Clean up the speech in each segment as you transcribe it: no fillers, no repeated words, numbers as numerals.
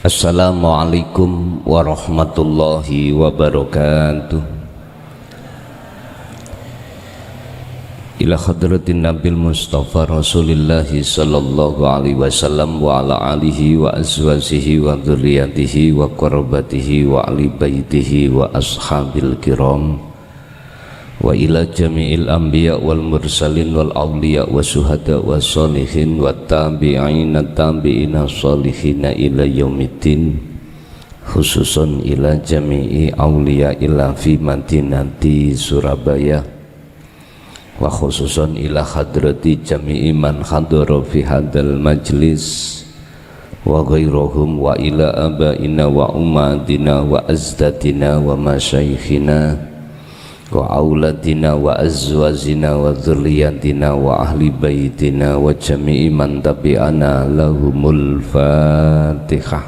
Assalamualaikum warahmatullahi wabarakatuh. Ila hadratin Nabil Mustafa Rasulillahi sallallahu alaihi wasallam wa ala alihi wa azwajihi wa dzurriyyatihi wa qurabatihi wa ali baitihi wa ashabil kiram wa ila jami'il anbiya wal mursalin wal awliya wa syuhada wa sholihin wa tabi'ina tabi'ina sholihina ila yaumiddin, khususun ila jami'i awliya ila fi madinati Surabaya wa khususun ila hadrati jami'i man hadara fi hadal majlis wa ghairuhum wa ila abaina wa umadina wa azdadina wa masyayikhina wa auladina wa azwajina wa dzurriyyatina wa ahli baitina wa jami'i man tabi'ana lahumul Fatihah.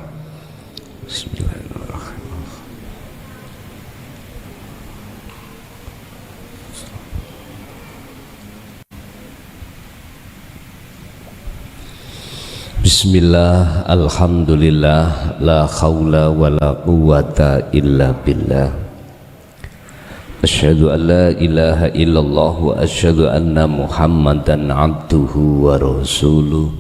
Bismillahirrahmanirrahim. Bismillah, alhamdulillah, la khawla wa la quwwata illa billah. Asyhadu an la ilaha illallah wa asyhadu anna Muhammadan abduhu wa rasuluh.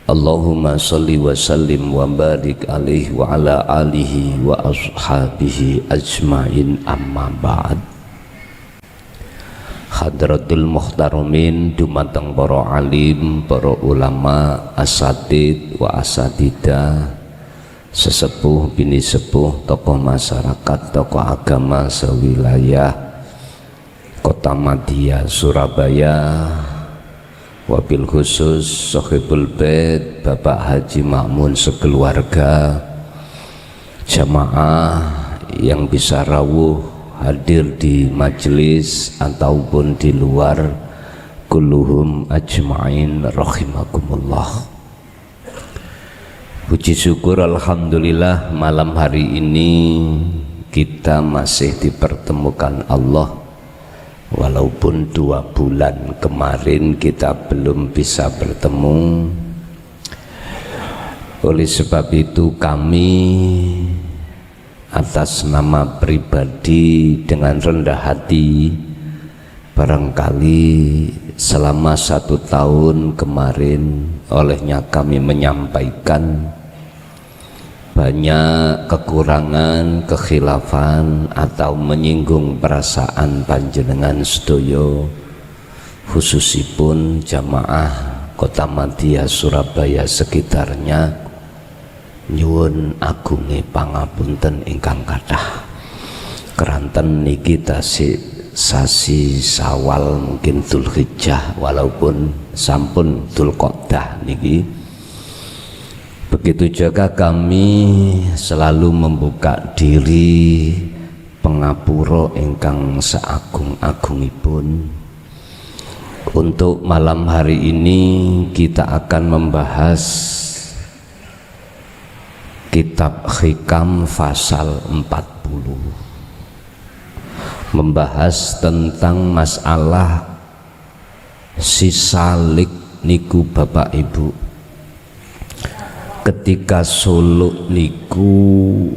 Allahumma salli wa sallim wa barik alaihi wa ala alihi wa ashabihi ajmain, amma ba'd. Hadratul muhtaramin dumateng para alim, para ulama, asatid wa asatidah, sesepuh bini sepuh, tokoh masyarakat, tokoh agama sewilayah Kota Madya Surabaya, wabil khusus Sohibul Bait Bapak Haji Ma'mun sekeluarga, jamaah yang bisa rawuh hadir di majelis ataupun di luar, kulluhum ajma'in rahimakumullah. Puji syukur alhamdulillah, malam hari ini kita masih dipertemukan Allah. Walaupun 2 bulan kemarin kita belum bisa bertemu. Oleh sebab itu kami atas nama pribadi dengan rendah hati, barangkali selama 1 tahun kemarin olehnya kami menyampaikan banyak kekurangan, kekhilafan atau menyinggung perasaan panjenengan sedaya, khususipun jamaah Kota Madya Surabaya sekitarnya. Nyuwun agunge pangapunten ingkang kathah. Keranten niki tasih sasi Syawal, mungkin Dzulhijjah, walaupun sampun Dzulqa'dah niki. Begitu juga kami selalu membuka diri pengapura ingkang seagung-agungipun. Untuk malam hari ini kita akan membahas kitab Hikam pasal 40, membahas tentang masalah sisalik niku Bapak Ibu. Ketika suluk niku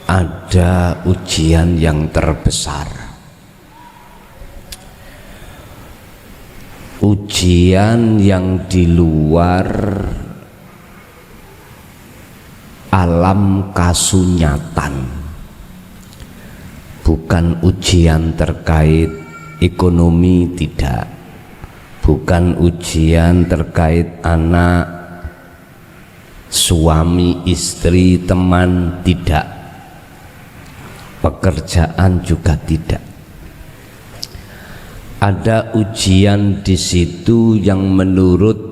ada ujian yang terbesar, ujian yang di luar alam kasunyatan, bukan ujian terkait ekonomi, tidak, bukan ujian terkait anak, suami, istri, teman, tidak, pekerjaan juga tidak. Ada ujian di situ yang menurut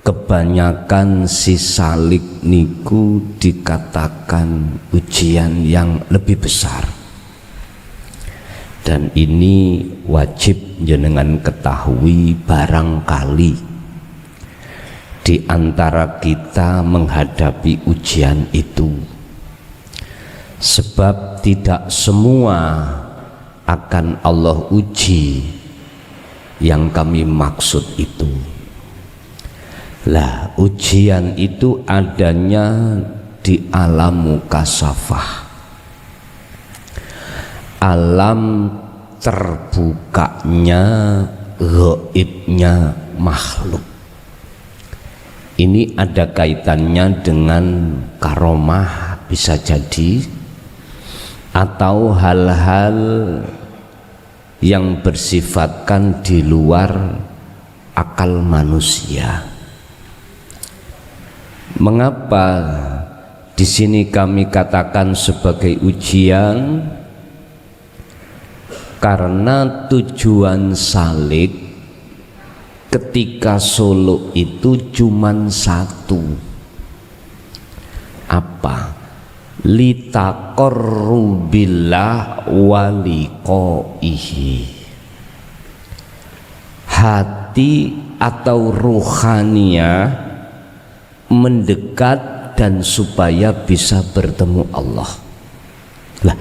kebanyakan sisalik niku dikatakan ujian yang lebih besar. Dan ini wajib jenengan ketahui, barangkali di antara kita menghadapi ujian itu, sebab tidak semua akan Allah uji yang kami maksud itu. Lah, ujian itu adanya di alam mukasafah, alam terbukanya gaibnya makhluk. Ini ada kaitannya dengan karomah bisa jadi, atau hal-hal yang bersifatkan di luar akal manusia. Mengapa di sini kami katakan sebagai ujian? Karena tujuan salik ketika suluk itu cuman satu. Apa? Litaqarru billah waliqaihi. Hati atau ruhaniyah mendekat dan supaya bisa bertemu Allah. Lah,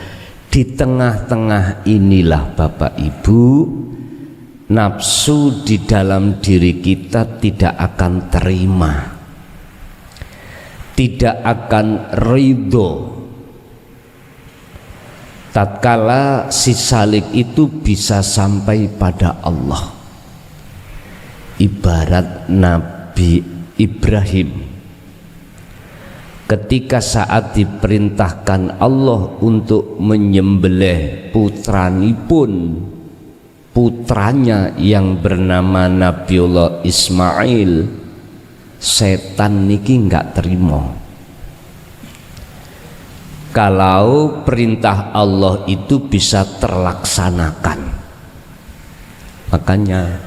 di tengah-tengah inilah Bapak Ibu, nafsu di dalam diri kita tidak akan terima, tidak akan ridho tatkala si salik itu bisa sampai pada Allah. Ibarat Nabi Ibrahim ketika saat diperintahkan Allah untuk menyembelih putranya yang bernama Nabiullah Ismail, setan niki nggak terima. Kalau perintah Allah itu bisa terlaksanakan, makanya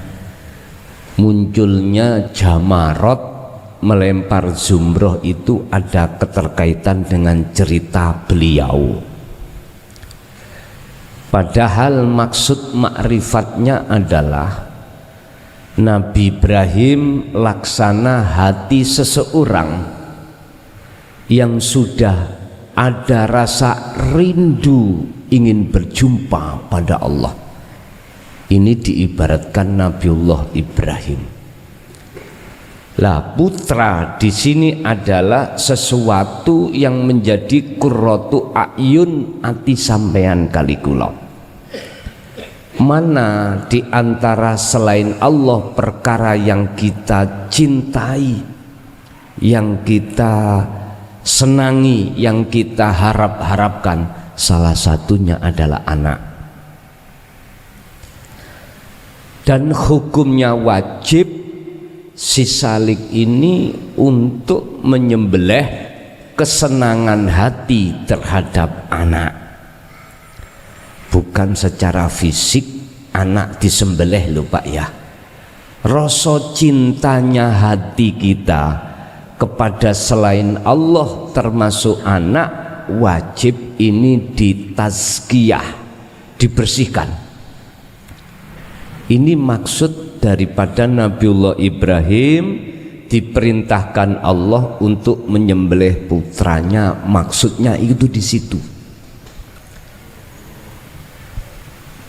munculnya Jamarot melempar zumroh itu ada keterkaitan dengan cerita beliau. Padahal maksud makrifatnya adalah Nabi Ibrahim laksana hati seseorang yang sudah ada rasa rindu ingin berjumpa pada Allah. Ini diibaratkan Nabiullah Ibrahim. Lah, putra di sini adalah sesuatu yang menjadi qurratu ayun ati sampean kali kula. Mana di antara selain Allah perkara yang kita cintai, yang kita senangi, yang kita harapkan, salah satunya adalah anak. Dan hukumnya wajib si salik ini untuk menyembelih kesenangan hati terhadap anak, bukan secara fisik anak disembelih lho Pak ya. Rasa cintanya hati kita kepada selain Allah termasuk anak wajib ini ditazkiyah, dibersihkan. Ini maksud daripada Nabiullah Ibrahim diperintahkan Allah untuk menyembelih putranya, maksudnya itu di situ.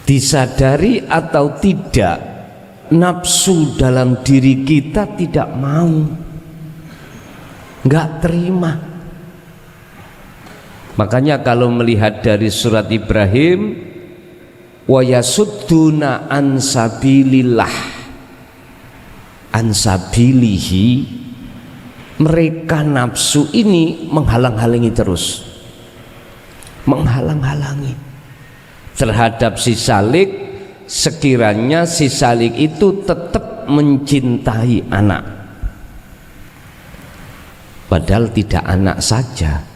Disadari atau tidak, nafsu dalam diri kita tidak mau, nggak terima. Makanya kalau melihat dari surat Ibrahim, wa yasudduna an sabilillah, an sabilihi, mereka nafsu ini menghalang-halangi terus, menghalang-halangi terhadap si salik, sekiranya si salik itu tetap mencintai anak, padahal tidak anak saja.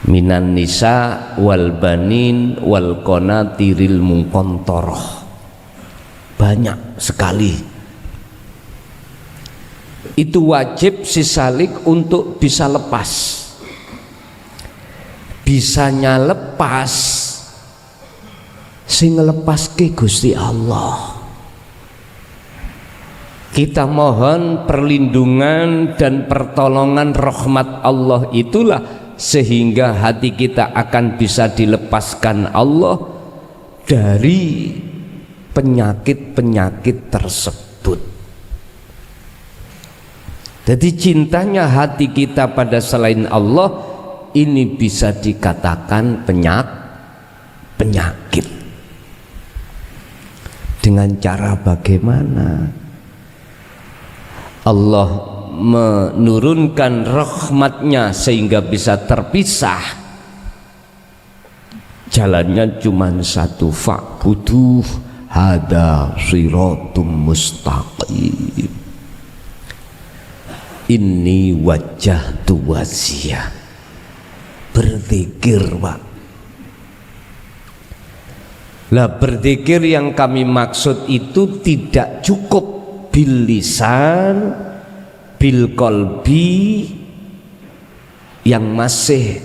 Minan nisa wal banin wal qanatiril muqantarah, banyak sekali. Itu wajib si salik untuk bisa lepas. Bisanya lepas sing ngelepaske Gusti Allah. Kita mohon perlindungan dan pertolongan rahmat Allah, itulah sehingga hati kita akan bisa dilepaskan Allah dari penyakit-penyakit tersebut. Jadi cintanya hati kita pada selain Allah ini bisa dikatakan penyakit. Dengan cara bagaimana? Allah menurunkan rahmatnya sehingga bisa terpisah. Jalannya cuma satu, fa'buduh hada siratum mustaqim. Inni wajjahtu wajhiya. Berzikir, Pak. Lah berzikir yang kami maksud itu tidak cukup bil lisan, bil qalbi yang masih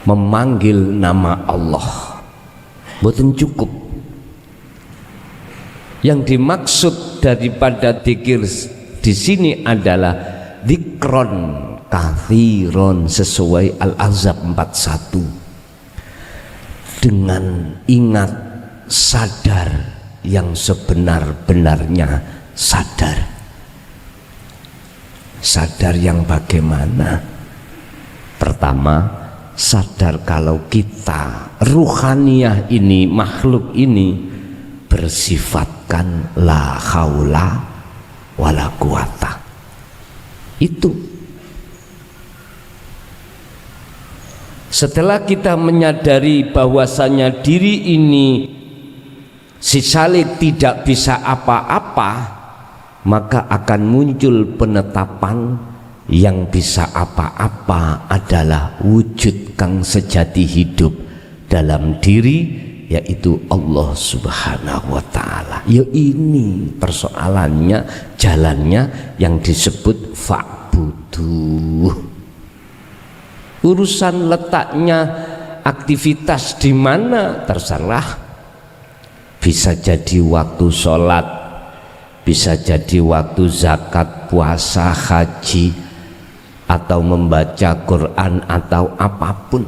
memanggil nama Allah. Boten cukup. Yang dimaksud daripada zikir di sini adalah dzikron katsiron sesuai Al-Ahzab 41. Dengan ingat, sadar yang sebenar-benarnya sadar. Sadar yang bagaimana? Pertama, sadar kalau kita ruhaniyah ini, makhluk ini bersifatkan la haula wala quwata. Itu setelah kita menyadari bahwasanya diri ini si Salih tidak bisa apa-apa, maka akan muncul penetapan yang bisa apa-apa adalah wujud kang sejati hidup dalam diri, yaitu Allah Subhanahu wa ta'ala. Ya ini persoalannya, jalannya yang disebut fa'buduh. Urusan letaknya aktivitas di mana terserah. Bisa jadi waktu sholat, bisa jadi waktu zakat, puasa, haji, atau membaca Quran, atau apapun.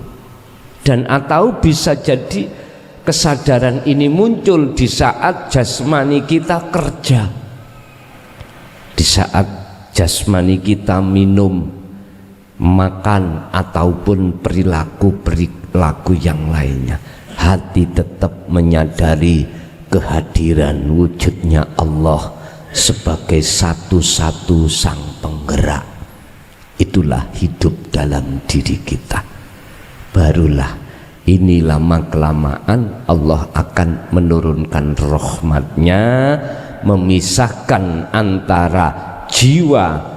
Dan atau bisa jadi kesadaran ini muncul di saat jasmani kita kerja, di saat jasmani kita minum, makan, ataupun perilaku yang lainnya. Hati tetap menyadari kehadiran wujudnya Allah sebagai satu-satu sang penggerak. Itulah hidup dalam diri kita. Barulah ini lama-kelamaan Allah akan menurunkan rahmatnya, memisahkan antara jiwa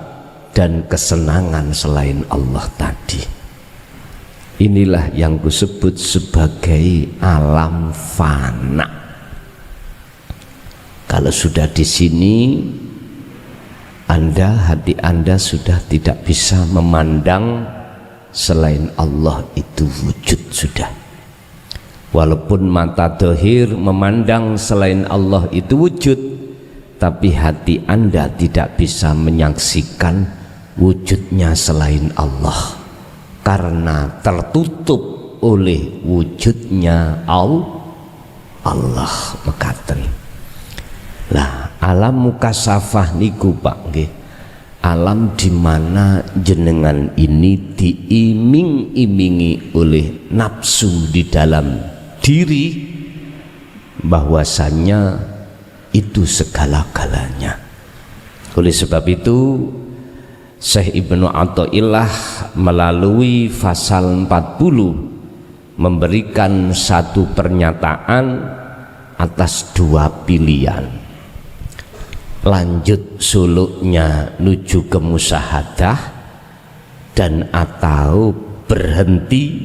dan kesenangan selain Allah tadi. Inilah yang disebut sebagai alam fana. Kalau sudah di sini, hati Anda sudah tidak bisa memandang selain Allah itu wujud sudah. Walaupun mata dohir memandang selain Allah itu wujud, tapi hati Anda tidak bisa menyaksikan wujudnya selain Allah karena tertutup oleh wujudnya Allah mekaten. Lah alam mukasafah niku Pak nggih, alam di mana jenengan ini diiming-imingi oleh nafsu di dalam diri bahwasannya itu segala-galanya. Oleh sebab itu Syekh Ibnu Athaillah melalui pasal 40 memberikan satu pernyataan atas dua pilihan, lanjut suluknya nuju ke musyahadah dan atau berhenti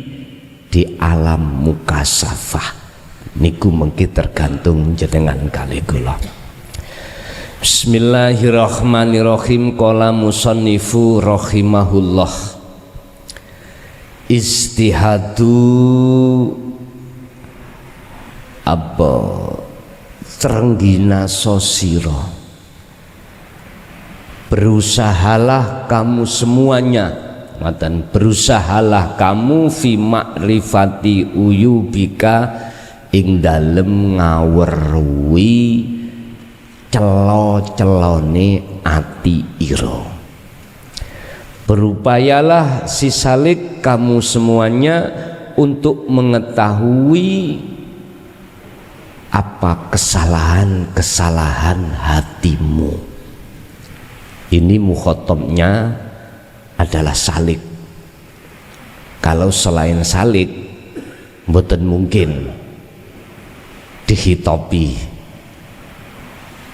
di alam mukasafah. Niku mengki tergantung jenengan kali kula. Bismillahirrahmanirrahim. Qala musannifu rahimahullah, istihadu apa terenggina sosiro, berusahalah kamu semuanya, dan berusahalah kamu fi ma'rifati uyubika ing dalem ngawerwi celo-celone ati ira. Berupayalah si salik kamu semuanya untuk mengetahui apa kesalahan-kesalahan hatimu. Ini mukhatabnya adalah salik. Kalau selain salik mboten mungkin dihitopi.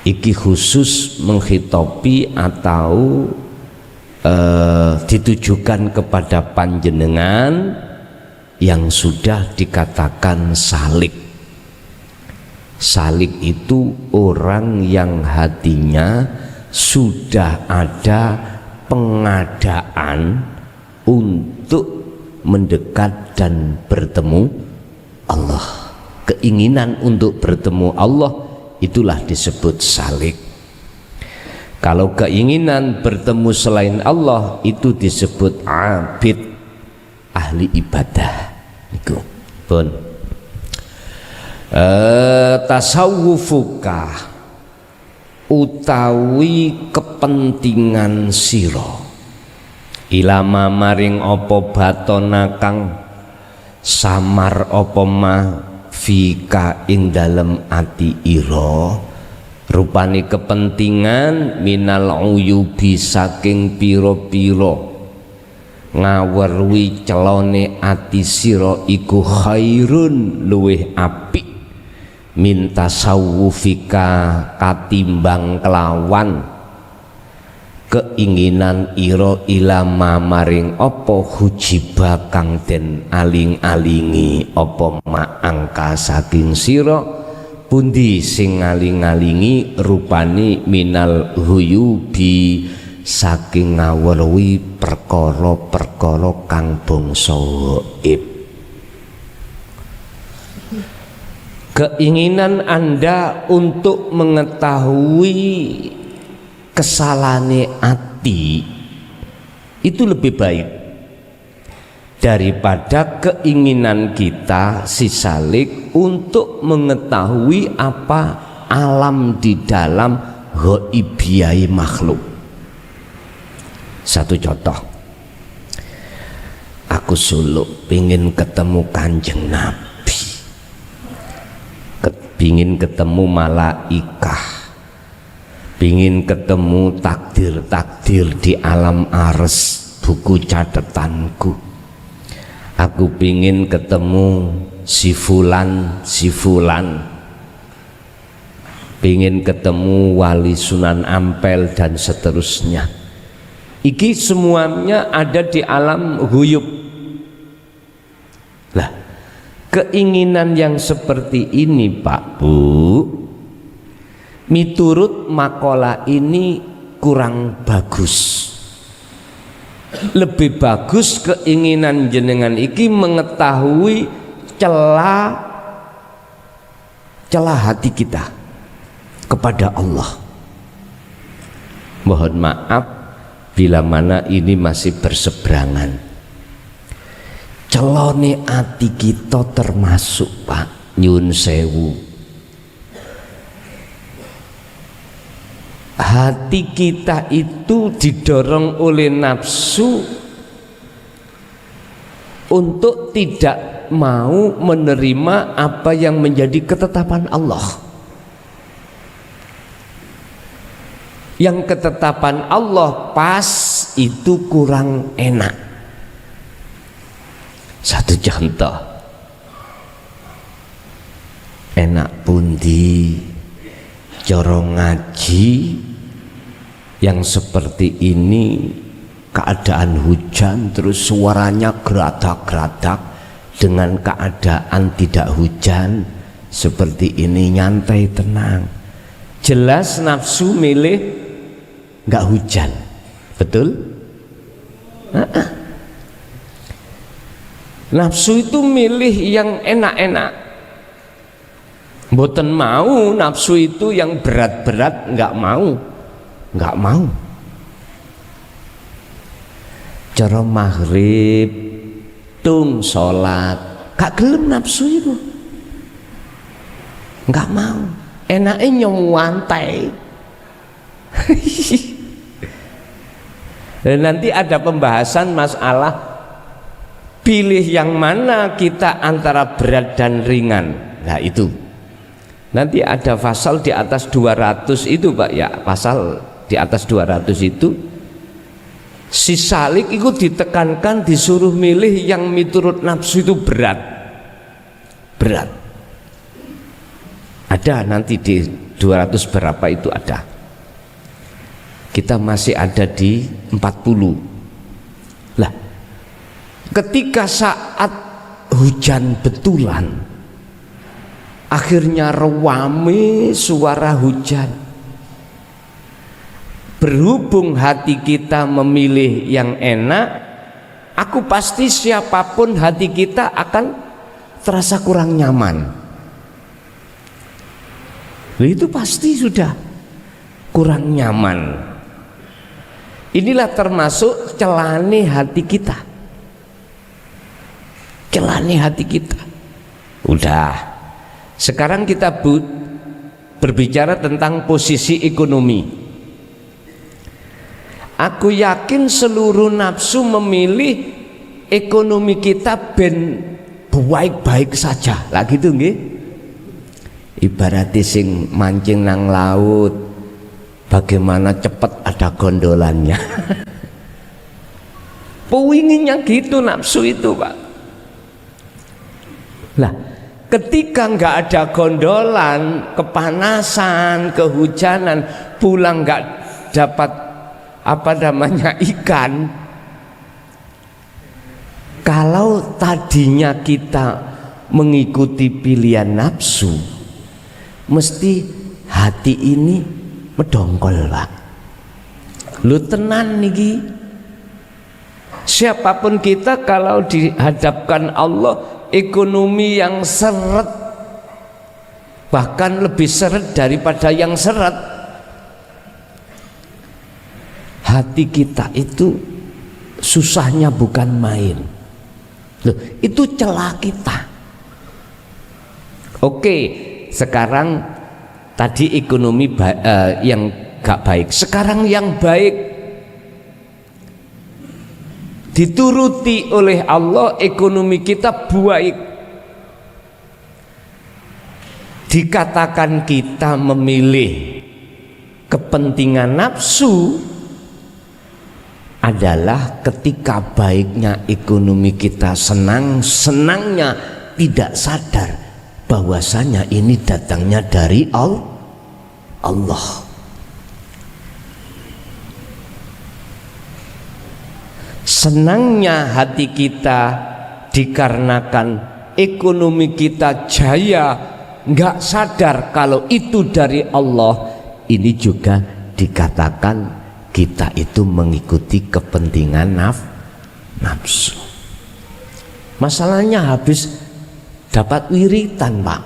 Iki khusus menghitopi atau ditujukan kepada panjenengan yang sudah dikatakan salik. Salik itu orang yang hatinya sudah ada pengadaan untuk mendekat dan bertemu Allah. Keinginan untuk bertemu Allah itulah disebut salik. Kalau keinginan bertemu selain Allah itu disebut abid, ahli ibadah. Itu pun tasawufuka utawi kepentingan siro ilama maring opo batona kang samar opo ma fika ing dalem ati iro. Rupani kepentingan minal uyubi saking piro-piro ngawerwi celone ati siro iku khairun luweh apik min tasawufika katimbang kelawan keinginan iro ilama maring opo hujiba kang den aling-alingi opo maangka saking siro. Pundi sing ngaling-alingi rupani minal huyubi saking ngawerwi perkara-perkara kang bangsa gaib. Keinginan Anda untuk mengetahui kesalahane ati itu lebih baik daripada keinginan kita si salik untuk mengetahui apa alam di dalam ghaibiyai makhluk. Satu contoh, aku suluk pingin ketemu Kanjeng Nabi, pingin ketemu malaikah, pingin ketemu takdir-takdir di alam ares buku catatanku. Aku pingin ketemu si fulan, pingin ketemu wali Sunan Ampel dan seterusnya. Iki semuanya ada di alam ghuyub. Lah, keinginan yang seperti ini Pak Bu, miturut makalah ini kurang bagus. Lebih bagus keinginan jenengan iki mengetahui celah hati kita kepada Allah. Mohon maaf bila mana ini masih berseberangan. Celone hati kita termasuk Pak nyun sewu. Hati kita itu didorong oleh nafsu untuk tidak mau menerima apa yang menjadi ketetapan Allah. Yang ketetapan Allah pas itu kurang enak. Satu contoh, enak pundi cara ngaji yang seperti ini, keadaan hujan terus suaranya geradak-geradak dengan keadaan tidak hujan seperti ini nyantai tenang. Jelas nafsu milih nggak hujan, betul? Nafsu itu milih yang enak-enak. Mboten mau nafsu itu yang berat-berat, nggak mau. Cara maghrib tung sholat gak gelem nafsu itu, nggak mau. Enaknya nyewantai Dan nanti ada pembahasan masalah pilih yang mana kita antara berat dan ringan. Nah itu nanti ada pasal di atas 200 itu Pak ya, pasal di atas 200 itu si salik itu ditekankan disuruh milih yang miturut nafsu itu berat. Ada nanti di 200 berapa itu ada. Kita masih ada di 40. Lah, ketika saat hujan betulan, akhirnya rewame suara hujan. Berhubung hati kita memilih yang enak, aku pasti siapapun hati kita akan terasa kurang nyaman. Itu pasti sudah kurang nyaman. Inilah termasuk celane hati kita. Celane hati kita. Udah. Sekarang kita berbicara tentang posisi ekonomi. Aku yakin seluruh nafsu memilih ekonomi kita ben baik-baik saja. Lah gitu nggih. Ibaratnya sing mancing nang laut, bagaimana cepat ada gondolannya. Pewinginnya gitu nafsu itu Pak. Lah ketika nggak ada gondolan, kepanasan, kehujanan, pulang nggak dapat ikan. Kalau tadinya kita mengikuti pilihan nafsu, mesti hati ini medongkol Pak. Lu tenan niki. Siapapun kita kalau dihadapkan Allah ekonomi yang seret, bahkan lebih seret daripada yang seret, hati kita itu susahnya bukan main. Loh, itu celah kita. Oke, sekarang tadi ekonomi yang gak baik, sekarang yang baik dituruti oleh Allah, ekonomi kita baik. Dikatakan kita memilih kepentingan nafsu adalah ketika baiknya ekonomi kita, senangnya tidak sadar bahwasanya ini datangnya dari Allah. Senangnya hati kita dikarenakan ekonomi kita jaya, nggak sadar kalau itu dari Allah. Ini juga dikatakan kita itu mengikuti kepentingan nafsu. Masalahnya habis dapat wiritan Pak,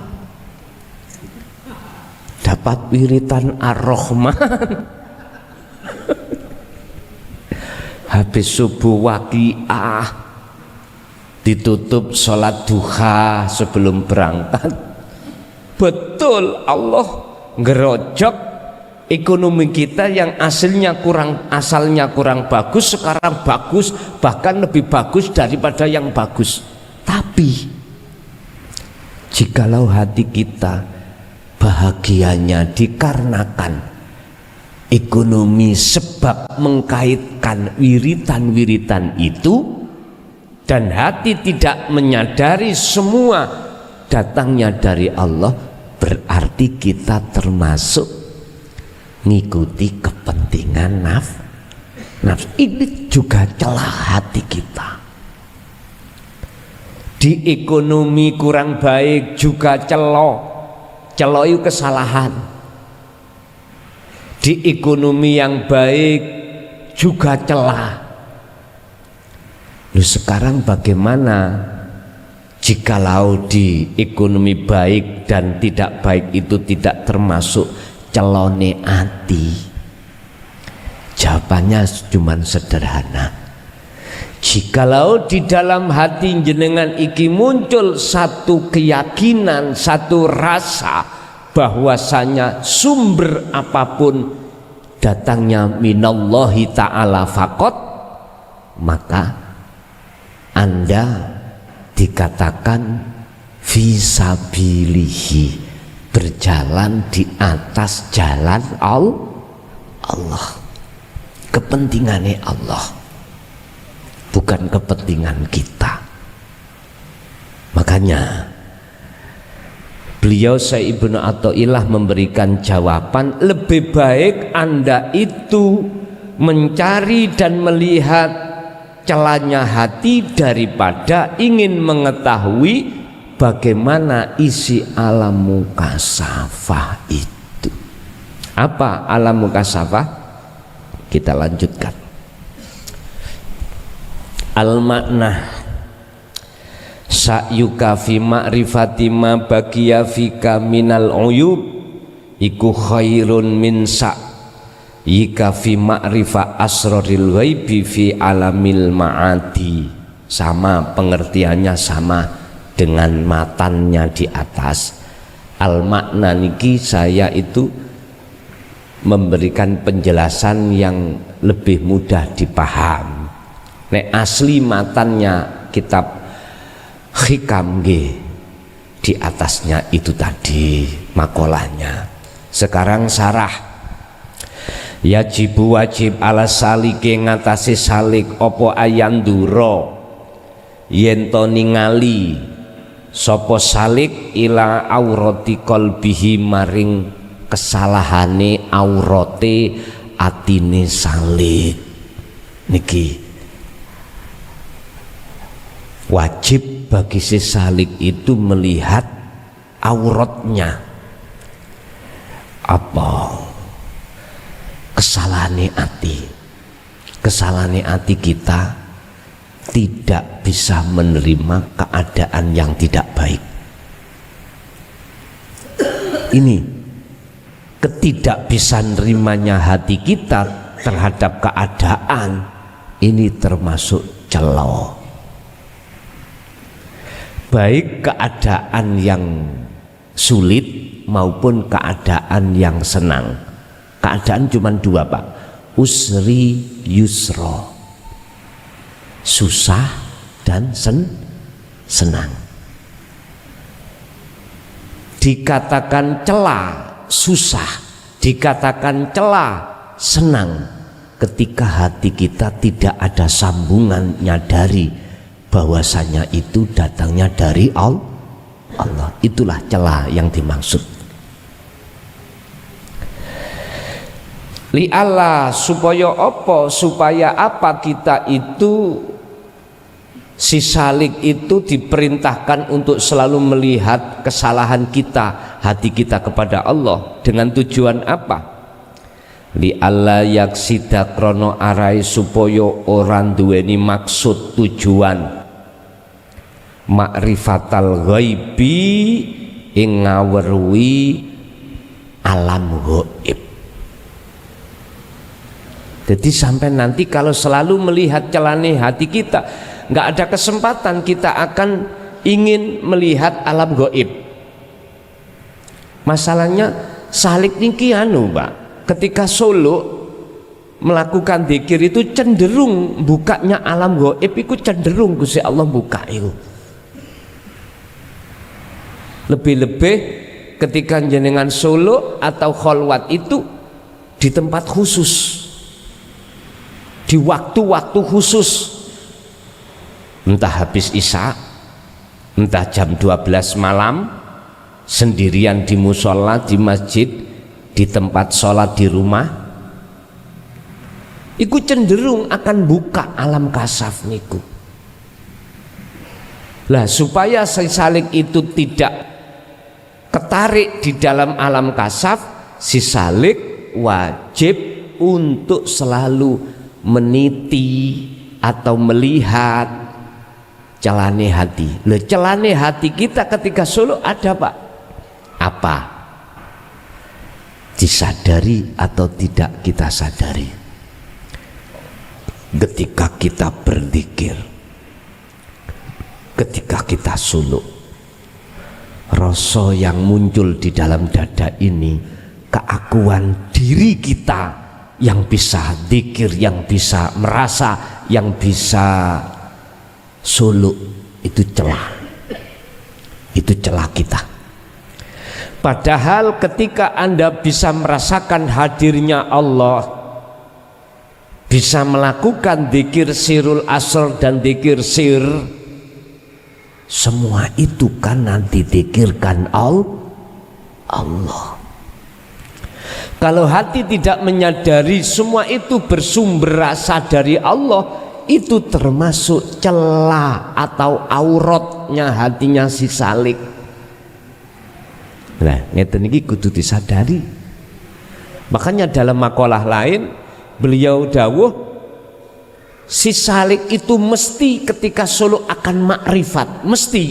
dapat wiritan Ar-Rahman, habis subuh waqiah, ditutup sholat duha sebelum berangkat. Betul Allah ngerojok ekonomi kita yang asalnya kurang bagus, sekarang bagus, bahkan lebih bagus daripada yang bagus. Tapi jikalau hati kita bahagianya dikarenakan ekonomi, sebab mengkaitkan wiritan-wiritan itu, dan hati tidak menyadari semua datangnya dari Allah, berarti kita termasuk ngikuti kepentingan nafsu. Ini juga celah hati kita. Di ekonomi kurang baik juga celo itu kesalahan. Di ekonomi yang baik juga celah. Lalu sekarang bagaimana jikalau di ekonomi baik dan tidak baik itu tidak termasuk celone ati? Jawabannya cuma sederhana. Jikalau di dalam hati jenengan iki muncul satu keyakinan, satu rasa bahwasanya sumber apapun datangnya minallahi ta'ala faqat, maka Anda dikatakan fisabilihi, berjalan di atas jalan Allah. Kepentingannya Allah, bukan kepentingan kita. Makanya beliau Syekh Ibnu Athaillah memberikan jawaban, lebih baik Anda itu mencari dan melihat celahnya hati daripada ingin mengetahui bagaimana isi alam mukasafah itu. Apa alam mukasafah? Kita lanjutkan. Al-makna sa'yuka fi ma'rifati ma baqiya fika minal uyub iku khairun min sa'yika fi ma'rifa asraril ghaibi fi alamil ma'adi. Sama pengertiannya, sama dengan matannya di atas. Al-makna niki saya itu memberikan penjelasan yang lebih mudah dipaham. Nek asli matannya kitab Hikam di atasnya itu tadi makolahnya. Sekarang sarah. Yajibu wajib ala salike ngatasi salik opo ayanduro yen to ningali sapa salik ila aurati qalbihi maring kesalahane aurate atine salik. Niki wajib bagi si salik itu melihat auratnya, apa kesalahan hati kita tidak bisa menerima keadaan yang tidak baik. Ini ketidakbisaan nerimanya hati kita terhadap keadaan ini termasuk celah. Baik keadaan yang sulit maupun keadaan yang senang. Keadaan cuma dua, Pak. Usri yusro, susah dan senang. Dikatakan celah susah, dikatakan celah senang ketika hati kita tidak ada sambungannya dari bahwasanya itu datangnya dari Allah. Itulah celah yang dimaksud. Li Allah supaya apa? Supaya apa kita itu si salik itu diperintahkan untuk selalu melihat kesalahan kita, hati kita kepada Allah. Dengan tujuan apa? Li Allah yaksida krono arai supaya orang duweni maksud tujuan ma'rifatal ghaibi ing ngaweruhi alam ghaib. Jadi sampai nanti kalau selalu melihat celane hati kita, nggak ada kesempatan kita akan ingin melihat alam ghaib. Masalahnya salik niki Pak, ketika Solo melakukan dzikir itu cenderung bukanya alam ghaib itu cenderung Gusti Allah buka itu. Lebih-lebih ketika jenengan Solo atau kholwat itu di tempat khusus, di waktu-waktu khusus, entah habis isya, entah jam 12 malam, sendirian di musola, di masjid, di tempat sholat di rumah, iku cenderung akan buka alam kasaf niku. Lah supaya si salik itu tidak ketarik di dalam alam kasaf, si salik wajib untuk selalu meniti atau melihat celane hati. Lah celane hati kita ketika Solo ada Pak. Apa? Disadari atau tidak kita sadari. Ketika kita berzikir, ketika kita suluk, rasa yang muncul di dalam dada ini, keakuan diri kita yang bisa dzikir, yang bisa merasa, yang bisa suluk, itu celah. Itu celah kita. Padahal ketika Anda bisa merasakan hadirnya Allah, bisa melakukan dzikir sirul asr dan dzikir sir, semua itu kan nanti dzikirkan Allah. Kalau hati tidak menyadari semua itu bersumber rasa dari Allah, itu termasuk celah atau auratnya hatinya si Salik. Nah, ngeten iki kudu disadari. Makanya dalam makalah lain beliau dawuh, si Salik itu mesti ketika suluk akan makrifat, mesti.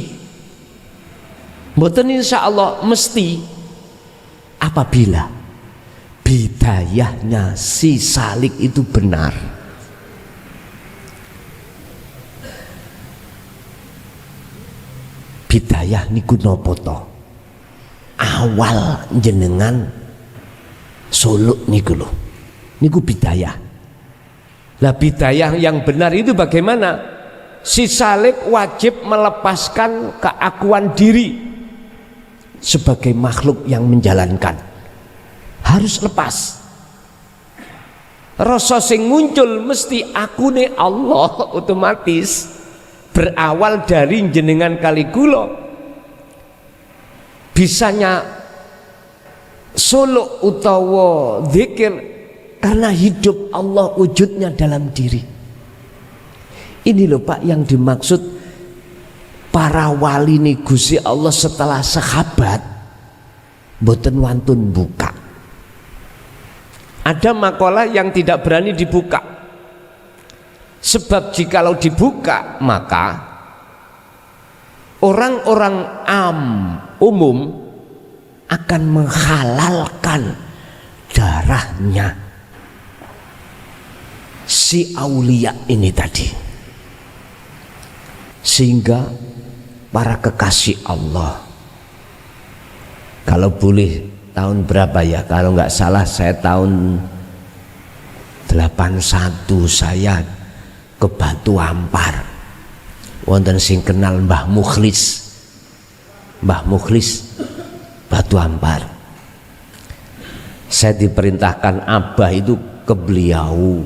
Mboten insyaallah, mesti apabila bidayahnya si Salik itu benar. Bidayah niku napa to? Awal jenengan suluk niku lho. Niku bidayah. Lah bidayah yang benar itu bagaimana? Si Salik wajib melepaskan keakuan diri sebagai makhluk yang menjalankan. Harus lepas. Rasa sing muncul mesti akune Allah otomatis. Berawal dari jenengan kali kula bisanya suluk utawa zikir karena hidup Allah wujudnya dalam diri. Ini loh Pak yang dimaksud para wali nih Gusti Allah setelah sahabat boten wantun buka. Ada makalah yang tidak berani dibuka. Sebab jikalau dibuka maka orang-orang umum akan menghalalkan darahnya si aulia ini tadi, sehingga para kekasih Allah, kalau boleh tahun berapa ya, kalau nggak salah saya tahun 81 saya ke Batu Ampar, wonten sing kenal Mbah Mukhlis Batu Ampar. Saya diperintahkan Abah itu ke beliau.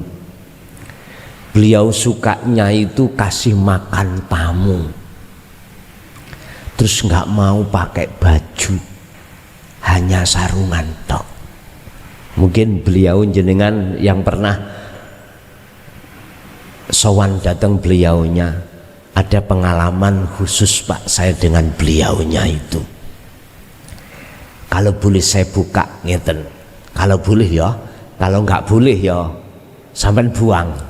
Beliau sukanya itu kasih makan tamu, terus nggak mau pakai baju, hanya sarungan tok. Mungkin beliau jenengan yang pernah sowan datang beliaunya, ada pengalaman khusus Pak saya dengan beliaunya itu. Kalau boleh saya buka ngeten, kalau boleh ya, kalau nggak boleh ya sampean buang.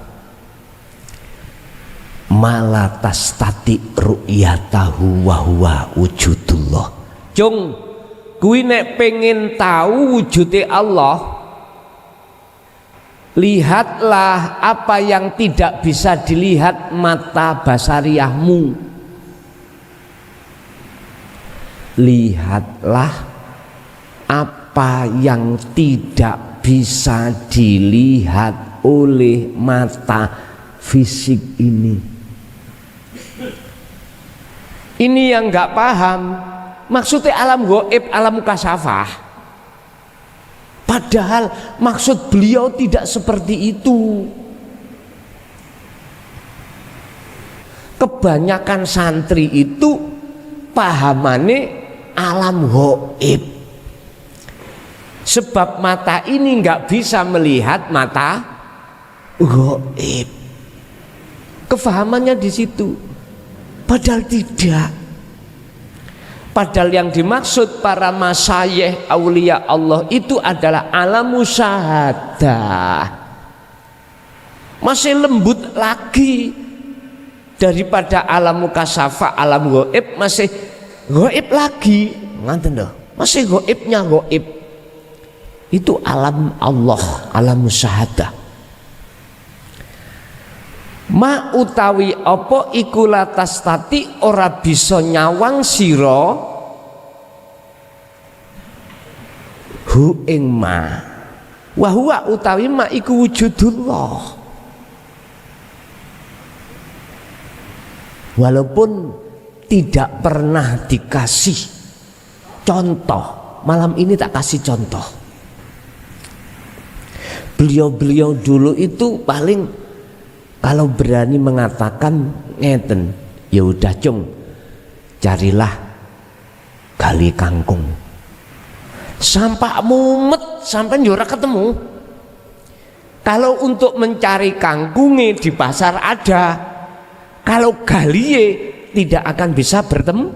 Malatastati ru'yatahu wa huwa wujudullah. Cung, kuwi nek pengen tahu wujude Allah, lihatlah apa yang tidak bisa dilihat mata basariahmu. Lihatlah apa yang tidak bisa dilihat oleh mata fisik ini. Ini yang nggak paham. Maksudnya alam gaib, alam kasafah. Padahal maksud beliau tidak seperti itu. Kebanyakan santri itu pahamannya alam gaib. Sebab mata ini nggak bisa melihat mata gaib. Kefahamannya di situ. Padahal tidak. Padahal yang dimaksud para masyayikh aulia Allah itu adalah alam musyahadah. Masih lembut lagi daripada alam mukasafa, alam gaib, masih gaib lagi. Nganten dah. Masih gaibnya gaib. Itu alam Allah, alam musyahadah. Ma utawi apa iku latastati ora bisa nyawang sira hu ing ma Wa huwa utawi ma iku wujudullah. Walaupun tidak pernah dikasih contoh, malam ini tak kasih contoh. Beliau-beliau dulu itu paling kalau berani mengatakan ngeten, ya udah cung, carilah gali kangkung. Sampai mumet, sampai ora ketemu. Kalau untuk mencari kangkunge di pasar ada, kalau galie tidak akan bisa bertemu.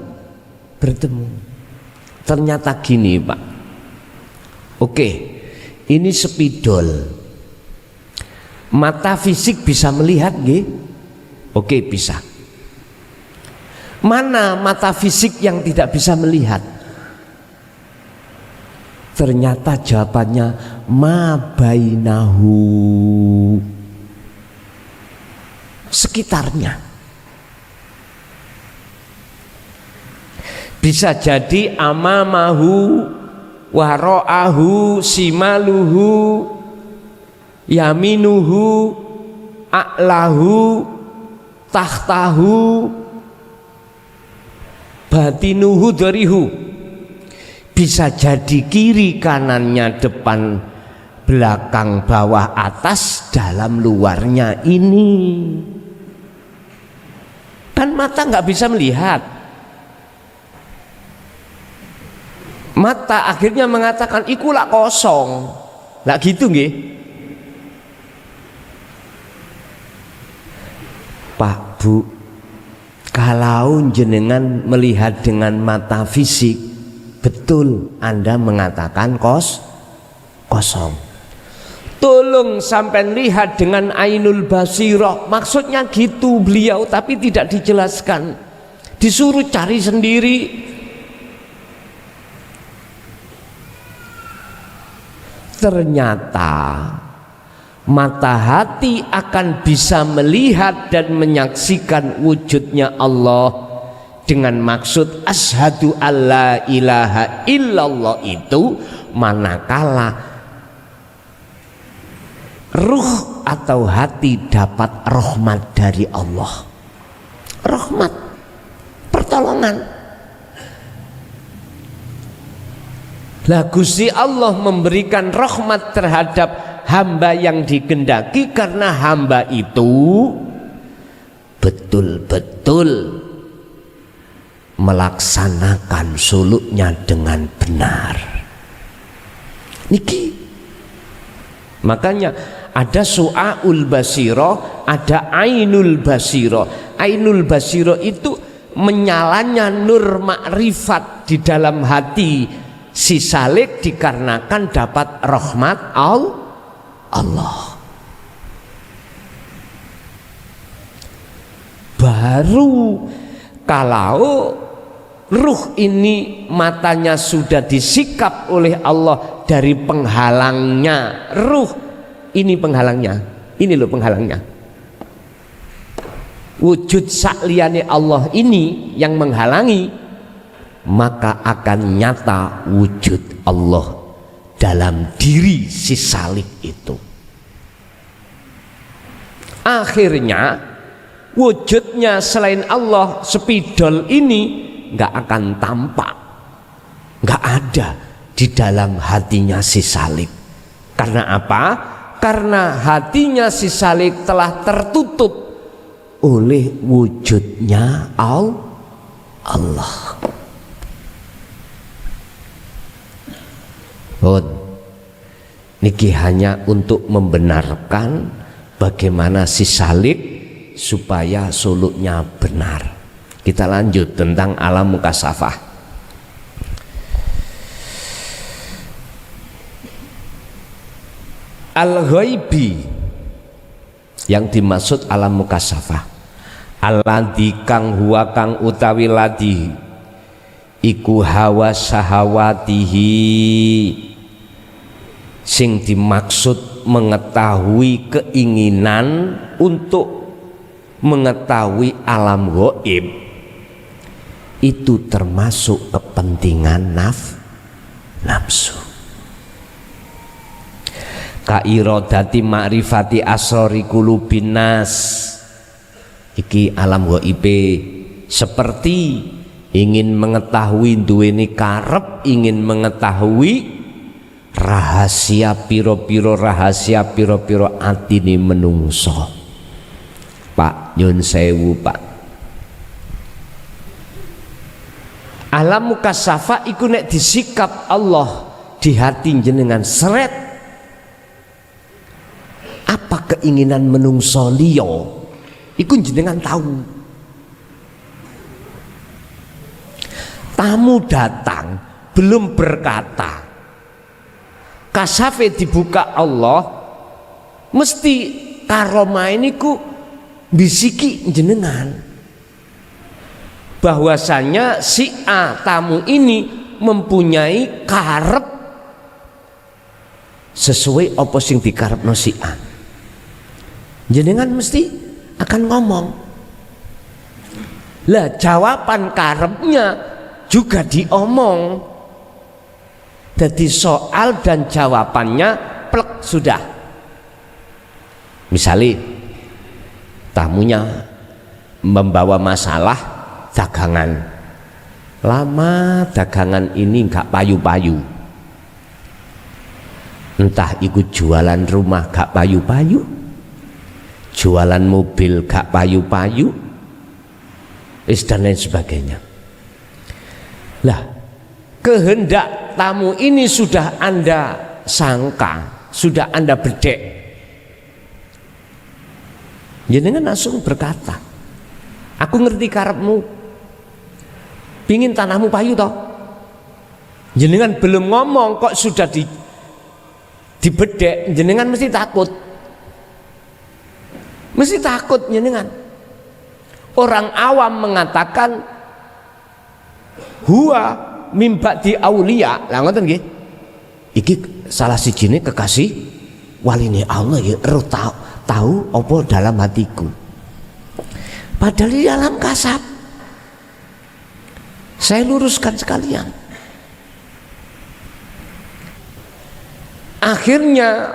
Ternyata gini Pak. Oke, ini spidol. Mata fisik bisa melihat nggih? Oke, bisa. Mana mata fisik yang tidak bisa melihat? Ternyata jawabannya ma bainahu, sekitarnya. Bisa jadi amamahu, waro'ahu, simaluhu, yaminuhu, a'lahu, tahtahu, batinuhu darihu. Bisa jadi kiri kanannya, depan belakang bawah atas dalam luarnya ini. Kan mata nggak bisa melihat. Mata akhirnya mengatakan ikulah kosong. Lah gitu nggih. Pak Bu, kalau jenengan melihat dengan mata fisik, betul Anda mengatakan kosong. Tolong sampai lihat dengan ainul basirah. Maksudnya gitu beliau, tapi tidak dijelaskan. Disuruh cari sendiri. Ternyata mata hati akan bisa melihat dan menyaksikan wujudnya Allah dengan maksud asyhadu alla ilaha illallah itu manakala ruh atau hati dapat rahmat dari Allah. Rahmat, pertolongan. Lah Gusti Allah memberikan rahmat terhadap hamba yang dikehendaki karena hamba itu betul-betul melaksanakan suluknya dengan benar. Niki makanya ada su'aul basiro, ada ainul basiro. Ainul basiro itu menyalanya nur makrifat di dalam hati si salik dikarenakan dapat rahmat Allah. Baru kalau ruh ini matanya sudah disikap oleh Allah dari penghalangnya ruh, ini penghalangnya, ini loh penghalangnya. Wujud sakliyane Allah ini yang menghalangi, maka akan nyata wujud Allah dalam diri si salik itu. Akhirnya wujudnya selain Allah, spidol ini nggak akan tampak, nggak ada di dalam hatinya si salik. Karena apa? Karena hatinya si salik telah tertutup oleh wujudnya Allah. Niki hanya untuk membenarkan bagaimana si salik supaya suluknya benar. Kita lanjut tentang alam mukasafah. Al-ghaibi yang dimaksud alam mukasafah, alladzi kang huwa kang utawi ladhi iku hawa sahawatihi, sing dimaksud mengetahui keinginan untuk mengetahui alam gaib itu termasuk kepentingan nafsu. kairodati ma'rifati asrori kulubin nas. Iki alam gaib, seperti ingin mengetahui duweni karep, ingin mengetahui rahasia piro-piro atine menungso. Pak nyun sewu Pak, alam mukasafa iku nek disikap Allah di hati jenengan seret, apa keinginan menungso liya iku jenengan tahu. Tamu datang belum berkata, kasafe dibuka Allah, mesti karomah ini ku bisiki jenengan bahwasanya si A tamu ini mempunyai karep sesuai apa sing dikarepno si A. Jenengan mesti akan ngomong. Lah jawaban karepnya juga diomong. Jadi soal dan jawabannya plek sudah. Misalnya tamunya membawa masalah dagangan, lama dagangan ini gak payu-payu, entah ikut jualan rumah gak payu-payu, jualan mobil gak payu-payu, dan lain sebagainya. Lah kehendak tamu ini sudah Anda sangka, sudah Anda bedek, jenengan langsung berkata, aku ngerti karepmu, pingin tanahmu payu toh. Jenengan belum ngomong kok sudah dibedek, jenengan mesti takut, mesti takut jenengan. Orang awam mengatakan huwa mimba di aulia, lah ngoten nggih. Iki salah sijine kekasih waline Allah ya, tahu apa dalam hatiku. Padahal di dalam kasab. Saya luruskan sekalian. Akhirnya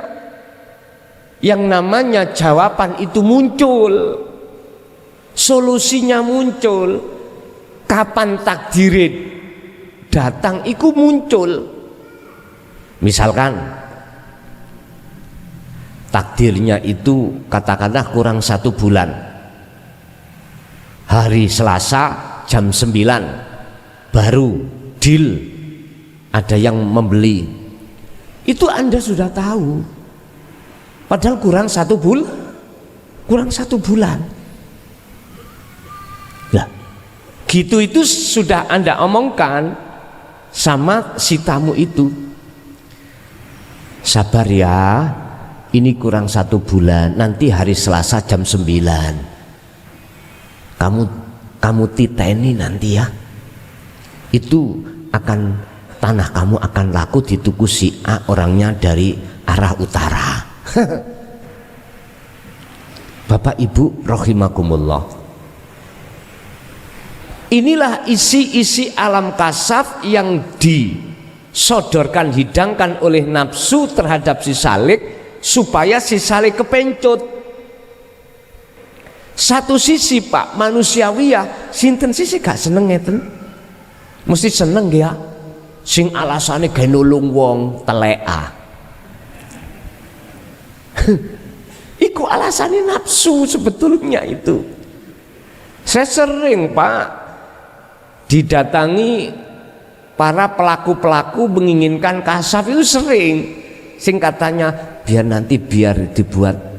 yang namanya jawaban itu muncul, solusinya muncul, kapan takdirin datang itu muncul. Misalkan takdirnya itu katakanlah kurang 1 bulan, hari Selasa jam 9 baru deal ada yang membeli, itu Anda sudah tahu, padahal kurang 1 bulan. Lah gitu itu sudah Anda omongkan sama si tamu itu, sabar ya, ini kurang 1 bulan, nanti hari Selasa jam 9 kamu titeni nanti ya, itu akan tanah kamu akan laku di tuku si A, orangnya dari arah utara. Bapak Ibu rahimakumullah, inilah isi-isi alam kasaf yang disodorkan, hidangkan oleh nafsu terhadap si salik supaya si salik kepencut. Satu sisi Pak manusiawiyah, sinten sisi gak seneng ngeten, mesti seneng ya, sing alasane gawe nulung wong teleka. Iku alasannya nafsu sebetulnya itu. Saya sering Pak didatangi para pelaku-pelaku menginginkan kasaf, itu sering, sing katanya biar dibuat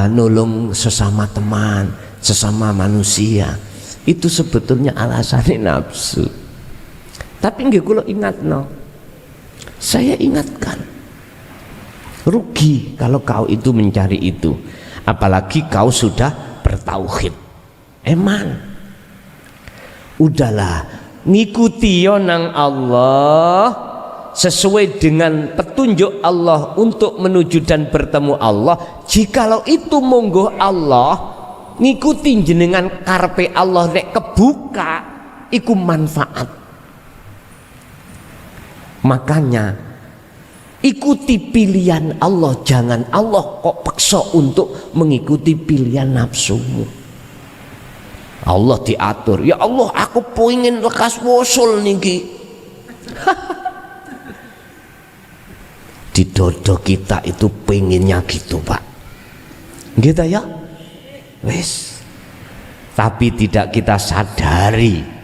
nolong sesama teman, sesama manusia. Itu sebetulnya alasannya nafsu. Tapi nggih kula ingatno, saya ingatkan, rugi kalau kau itu mencari itu, apalagi kau sudah bertauhid. Eman udahlah, ngikuti yo nang Allah sesuai dengan petunjuk Allah untuk menuju dan bertemu Allah. Jikalau itu monggo Allah, ngikuti jenengan karpe Allah, nek kebuka iku manfaat. Makanya Ikuti pilihan Allah, jangan Allah kok paksa untuk mengikuti pilihan nafsumu. Allah diatur, ya Allah aku pengen lekas wosul niki. Di dodo kita itu pengennya gitu Pak, gitu ya, wes. Tapi tidak kita sadari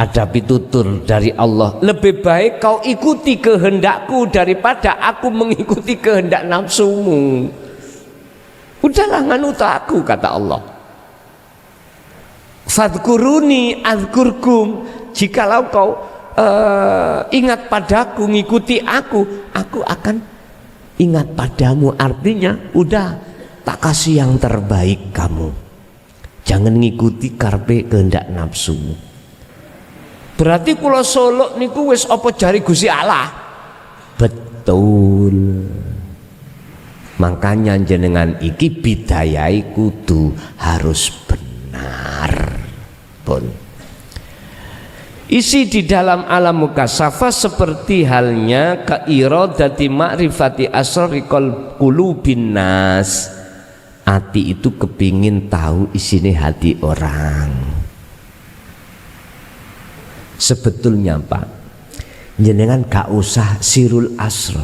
ada pitutur dari Allah, lebih baik kau ikuti kehendakku daripada aku mengikuti kehendak nafsumu. Udahlah nganut aku, kata Allah. Fadkuruni azkurkum, jikalau kau ingat padaku, ngikuti aku akan ingat padamu. Artinya udah tak kasih yang terbaik kamu, jangan ngikuti karpe kehendak nafsumu. Berarti kula solok niku wis apa jari Gusti Allah? Betul. Makanya jenengan iki bidayai kudu harus benar. Pun. Isi di dalam alam mukasafah seperti halnya kairadati ma'rifati asrarikal qulubin nas. Hati itu kepingin tahu isine hati orang. Sebetulnya Pak, jenengan gak usah sirul asr,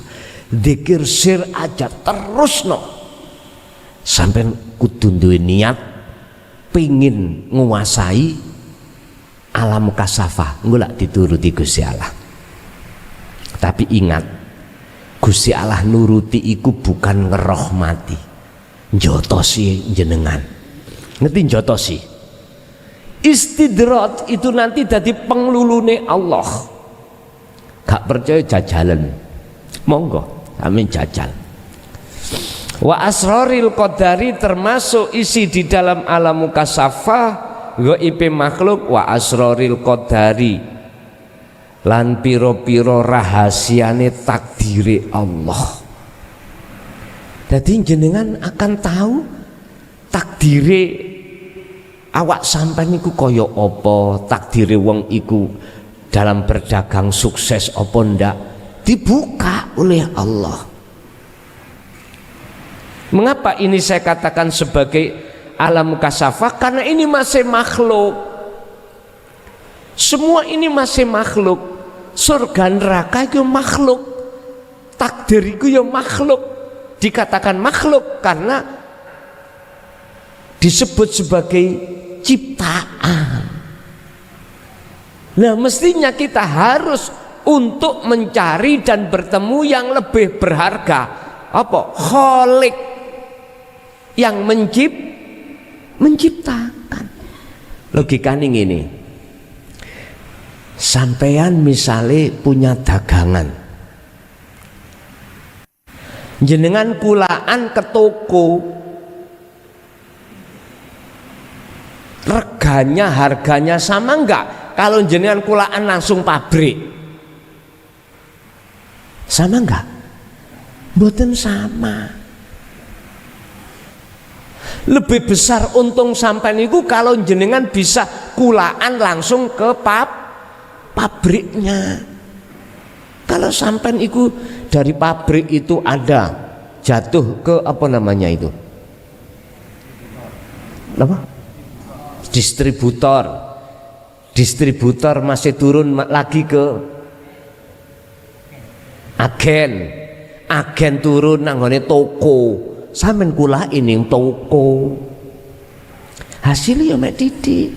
dzikir sir aja terus no, sampai kudu duwe niat pingin nguasai alam kasafah, nggak dituruti Gusti Allah. Tapi ingat, Gusti Allah nuruti iku bukan ngerohmati, njotosi jenengan, ngerti njotosi. Istidrat itu nanti jadi penglulune Allah. Gak percaya jajalan, monggo amin jajal. Wa asraril qadari termasuk isi di dalam alam mukasafah ghaibe makhluk, wa asraril qadari lan piro-piro rahasiane takdire Allah. Jadi jenengan akan tahu takdire awak sampean niku kaya apa, takdire wong iku dalam berdagang sukses apa ndak, dibuka oleh Allah. Mengapa ini saya katakan sebagai alam kasafah? Karena ini masih makhluk. Semua ini masih makhluk. Surga neraka itu makhluk, takdir itu ya makhluk. Dikatakan makhluk karena disebut sebagai ciptaan. Nah mestinya kita harus untuk mencari dan bertemu yang lebih berharga. Apa? Khalik, yang menciptakan. Logikanya ini, sampean misalnya punya dagangan, jenengan kulaan ke toko, reganya harganya sama enggak? Kalau jenengan kulaan langsung pabrik, sama enggak? Mboten sama. Lebih besar untung sampean itu kalau jenengan bisa kulaan langsung ke pabriknya. Kalau sampean itu dari pabrik itu ada jatuh ke apa namanya itu? Apa? Distributor masih turun lagi ke agen turun nanggone toko, sampean kula ini toko, hasilnya ya mek titik,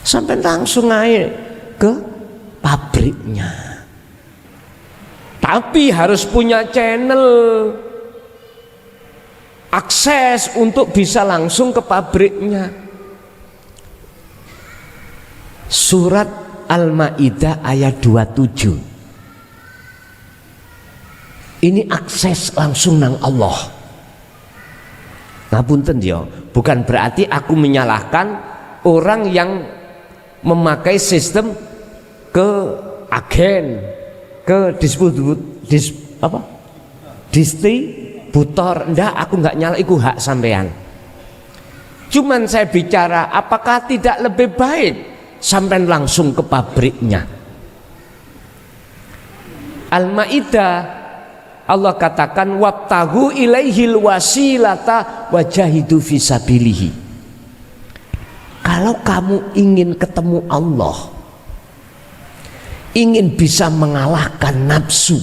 sampean langsung aja ke pabriknya. Tapi harus punya channel akses untuk bisa langsung ke pabriknya. Surat Al-Maidah ayat 27. Ini akses langsung nang Allah. Ngapunten ya, bukan berarti aku menyalahkan orang yang memakai sistem ke agen, ke distributor. Ndak, aku nggak nyala, itu hak sampean. Cuman saya bicara, apakah tidak lebih baik sampean langsung ke pabriknya? Al-Maidah Allah katakan wabtahu ilaihil wasilata wajahidu fisabilihi. Kalau kamu ingin ketemu Allah, ingin bisa mengalahkan nafsu,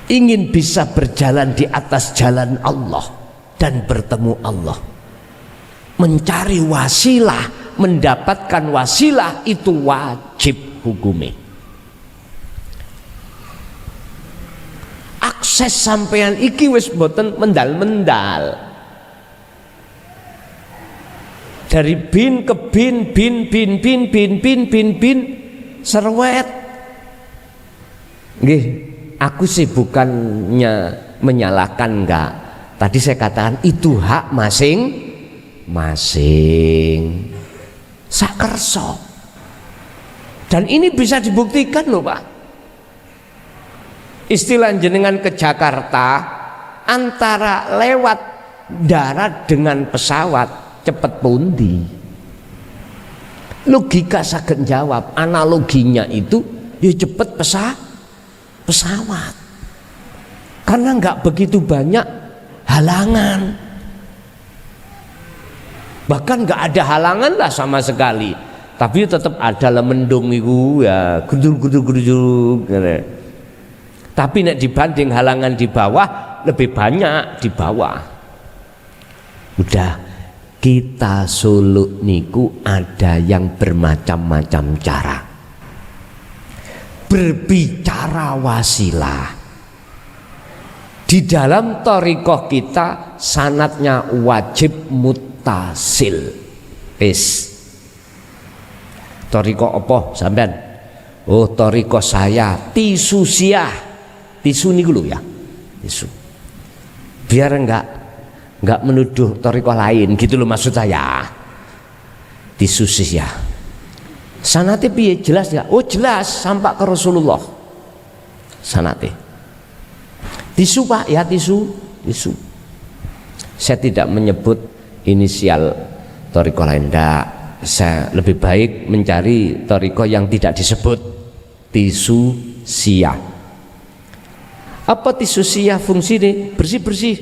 ingin bisa berjalan di atas jalan Allah dan bertemu Allah, mencari wasilah, mendapatkan wasilah itu wajib hukumnya. Akses sampean iki wis boten mendal-mendal. Dari bin ke bin serwet. Nggih, aku sih bukannya menyalahkan, enggak. Tadi saya katakan itu hak masing-masing. Sakerso. Dan ini bisa dibuktikan loh Pak. Istilah jenengan ke Jakarta antara lewat darat dengan pesawat cepet pundi. Logika saged jawab, analoginya itu ya cepet pesawat. Karena nggak begitu banyak halangan. Bahkan nggak ada halangan lah sama sekali. Tapi tetap ada lah mendung itu ya gudur. Tapi nek dibanding halangan di bawah lebih banyak di bawah. Udah kita suluk niku ada yang bermacam-macam cara. Berbicara wasilah. Di dalam thariqah kita sanatnya wajib muttasil. Thariqah apa sampean? Oh, thariqah saya tisu siah. Tisu niku lho ya. Tisu. Biar enggak menuduh thariqah lain gitu loh maksud saya. Tisu siah. Sanate piye jelas ya? Oh jelas sampai ke Rasulullah. Sanate. Tisu Pak ya tisu. Saya tidak menyebut inisial thariqah lain, enggak. Saya lebih baik mencari thariqah yang tidak disebut tisu siah. Apa tisu siah fungsinya? Bersih-bersih.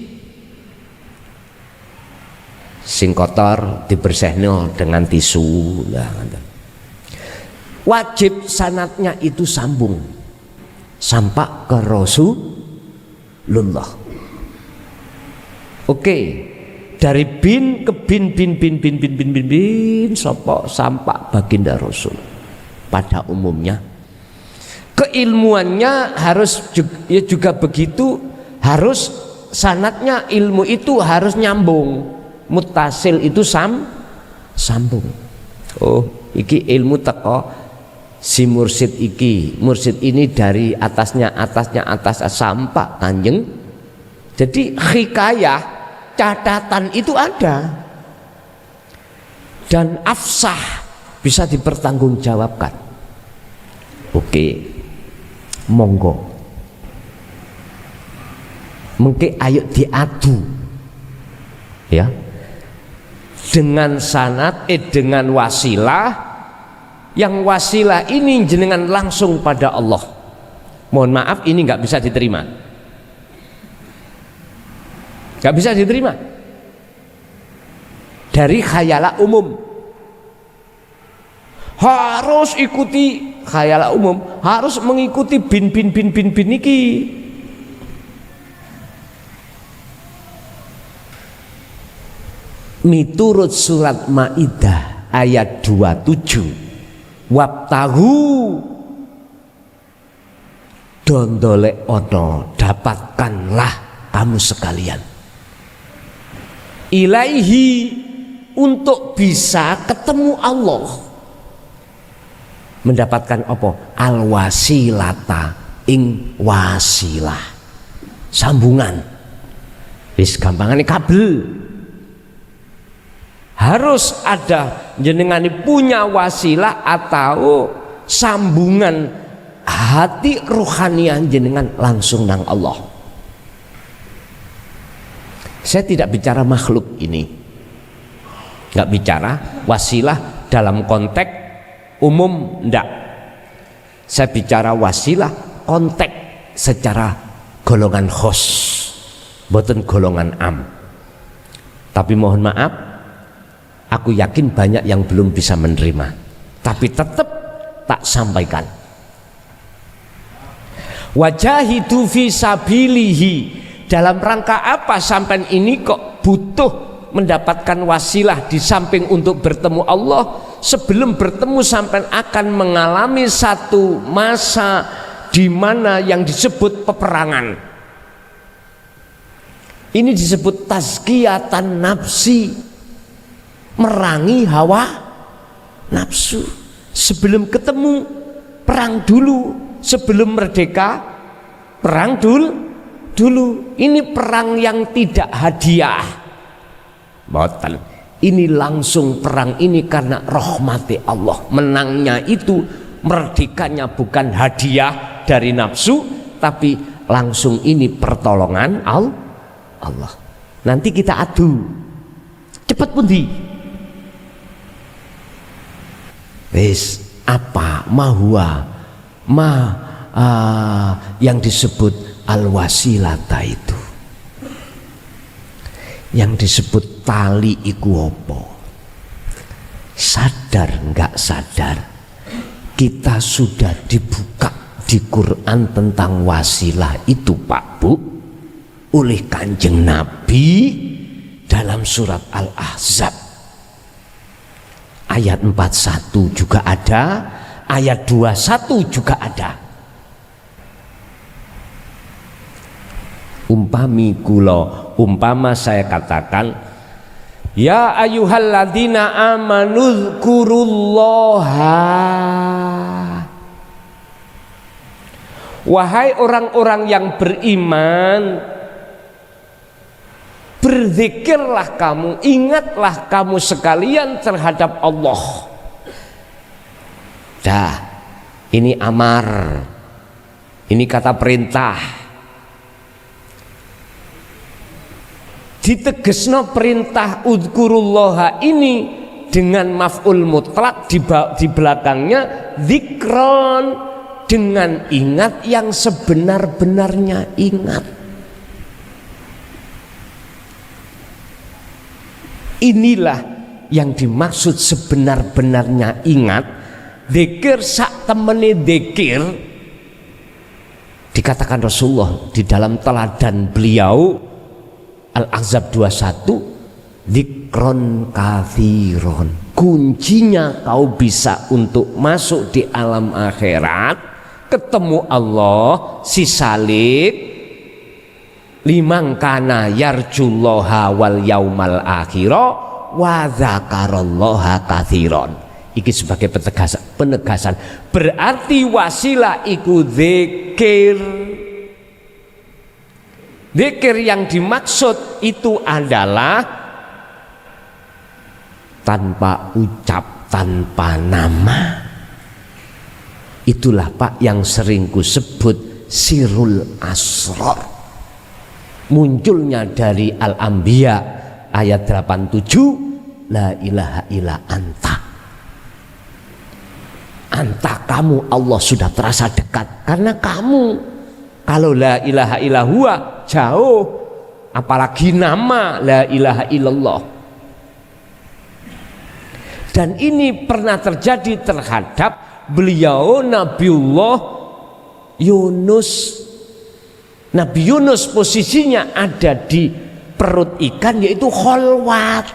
Sing kotor dibersihno dengan tisu lah. Wajib sanatnya itu sambung sampai ke Rasulullah. Oke, dari bin ke bin sampai baginda Rasul. Pada umumnya keilmuannya harus juga begitu, harus sanatnya ilmu itu harus nyambung. Muttasil itu sambung. Oh, iki ilmu teko si mursid iki. Mursid ini dari atasnya sampai Kanjeng. Jadi hikayah catatan itu ada. Dan afsah bisa dipertanggungjawabkan. Oke. Monggo. Mungkin ayo diadu. Ya. Dengan sanad dengan wasilah, yang wasilah ini jenengan langsung pada Allah. Mohon maaf ini nggak bisa diterima, nggak bisa diterima dari khayalah umum. Harus ikuti khayalah umum, harus mengikuti bin niki. Miturut surat Maidah ayat 27, wabtahu dondole ono, dapatkanlah kamu sekalian ilaihi, untuk bisa ketemu Allah, mendapatkan apa? Al wasilata, ing wasilah, sambungan. Wis gampangane kabel. Harus ada jenengan punya wasilah atau sambungan hati rohanian jenengan langsung nang Allah. Saya tidak bicara makhluk ini, nggak bicara wasilah dalam konteks umum, ndak. Saya bicara wasilah konteks secara golongan khos, boten golongan am. Tapi mohon maaf, aku yakin banyak yang belum bisa menerima, tapi tetap tak sampaikan. Wajahidu fi sabilihi, dalam rangka apa sampai ini kok butuh mendapatkan wasilah di samping untuk bertemu Allah? Sebelum bertemu sampai akan mengalami satu masa di mana yang disebut peperangan. Ini disebut tazkiyatan nafsi, merangi hawa nafsu. Sebelum ketemu perang dulu, sebelum merdeka perang dulu. Ini perang yang tidak hadiah, boten. Ini langsung perang ini karena rahmati Allah. Menangnya itu, merdekanya bukan hadiah dari nafsu, tapi langsung ini pertolongan Allah. Nanti kita adu, cepat pundi? Wis apa yang disebut al-wasilata itu, yang disebut tali iku apa? Sadar nggak sadar, kita sudah dibuka di Quran tentang wasilah itu, Pak Bu, oleh Kanjeng Nabi dalam surat Al-Ahzab ayat 41 juga ada, ayat 21 juga ada. Umpama saya katakan, ya ayyuhalladzina amanu dzkurullaha, wahai orang-orang yang beriman, berzikirlah kamu, ingatlah kamu sekalian terhadap Allah. Dah, ini amar, ini kata perintah. Ditegesno perintah udzukurullaha ini dengan maf'ul mutlak, di belakangnya zikron, dengan ingat yang sebenar-benarnya ingat. Inilah yang dimaksud sebenar-benarnya ingat. Dzikir sak temene dzikir, dikatakan Rasulullah di dalam teladan beliau Al-Ahzab 21, dzikron katsiron. Kuncinya kau bisa untuk masuk di alam akhirat, ketemu Allah, si salik, liman kana yarjullaha wal yaumal akhira wa dzakarallaha katsiron. Iki sebagai penegasan. Berarti wasilah iku zikir. Zikir yang dimaksud itu adalah tanpa ucap, tanpa nama. Itulah Pak yang sering ku sebut sirul asrar. Munculnya dari Al-Anbiya ayat 87, la ilaha illa anta. Anta, kamu Allah sudah terasa dekat karena kamu. Kalau la ilaha illa huwa jauh, apalagi nama la ilaha illallah. Dan ini pernah terjadi terhadap beliau Nabiullah Yunus. Nabi Yunus posisinya ada di perut ikan, yaitu kholwat.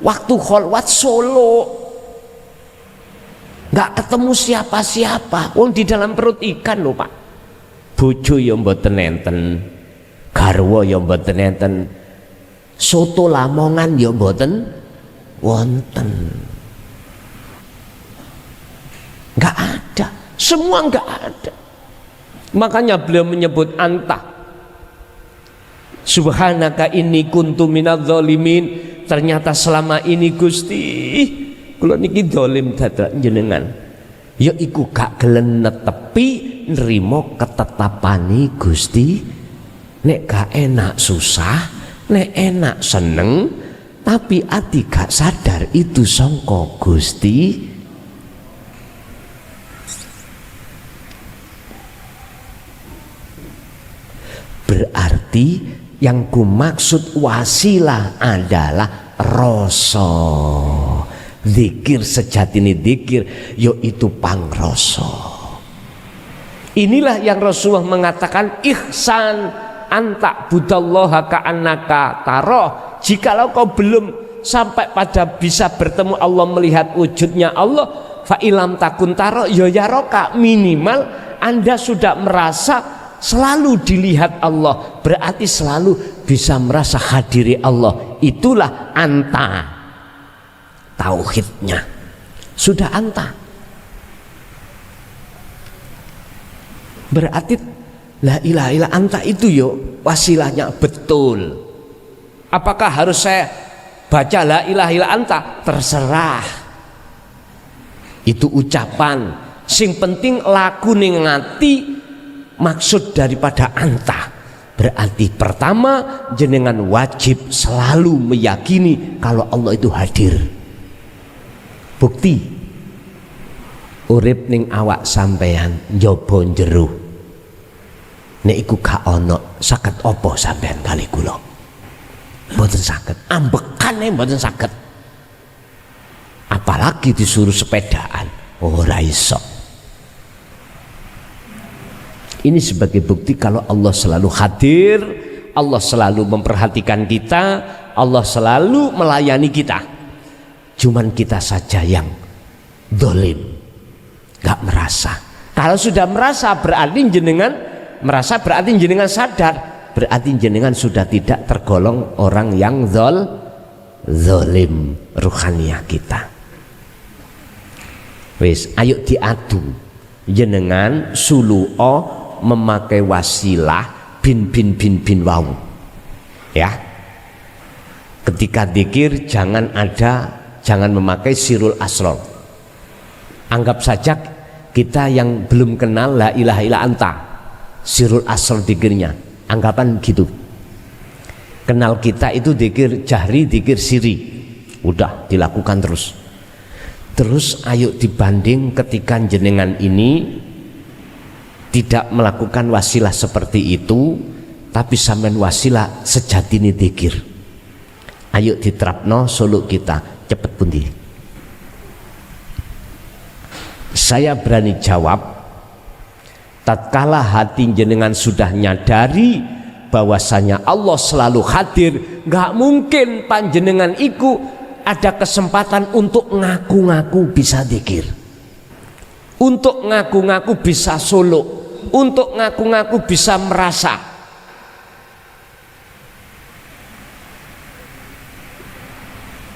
Waktu kholwat solo, nggak ketemu siapa-siapa. Wong di dalam perut ikan loh Pak. Bojo ya mboten enten, garwa ya mboten enten, soto lamongan ya mboten wonten. Nggak ada, semua nggak ada. Makanya beliau menyebut anta, subhanaka inni kuntu minadz zalimin. Ternyata selama ini Gusti kula niki zalim dadak jenengan. Ya iku gak gelem netepi nrimo ketetapane Gusti. Nek gak enak susah, nek enak seneng, tapi ati gak sadar itu sangka Gusti. berarti yang ku maksud wasilah adalah rasa. Zikir sejatine zikir yaitu pangrasa. Inilah yang Rasulullah mengatakan ihsan anta budallaha ka'annaka taroh. Jikalau kau belum sampai pada bisa bertemu Allah, melihat wujudnya Allah, fa ilam takun taroh ya yaroka, minimal Anda sudah merasa selalu dilihat Allah, berarti selalu bisa merasa hadiri Allah. Itulah anta, tauhidnya sudah anta. Berarti la ilaha illa anta itu yo wasilahnya betul. Apakah harus saya baca la ilaha illa anta? Terserah. Itu ucapan. Sing penting laku ning ngati maksud daripada anta. Berarti pertama jenengan wajib selalu meyakini kalau Allah itu hadir. Bukti urip ning awak sampean njaba jero. Nek iku gak ono saged apa sampean kali kula? Mboten saged. Ambekane mboten saged. Apalagi disuruh sepedaan, ora iso. Ini sebagai bukti kalau Allah selalu hadir, Allah selalu memperhatikan kita, Allah selalu melayani kita. Cuman kita saja yang dolim, gak merasa. Kalau sudah merasa berarti jenengan merasa, berarti jenengan sadar, berarti jenengan sudah tidak tergolong orang yang zolim ruhaniyah kita. Wis, ayo diadu jenengan sulu'o memakai wasilah bin wau ya. Ketika dzikir jangan memakai sirul asrar. Anggap saja kita yang belum kenal la ilaha illa anta, sirul asrar dzikirnya, anggapan gitu. Kenal kita itu dzikir jahri, dzikir siri, udah dilakukan terus. Terus ayo dibanding ketika jenengan ini tidak melakukan wasilah seperti itu, tapi sampean wasilah sejatine dzikir. Ayo diterapno suluk kita, cepet pundi. Saya berani jawab, tatkala hati jenengan sudah nyadari bahwasanya Allah selalu hadir, nggak mungkin panjenengan iku ada kesempatan untuk ngaku-ngaku bisa dzikir, untuk ngaku-ngaku bisa suluk, untuk ngaku-ngaku bisa merasa.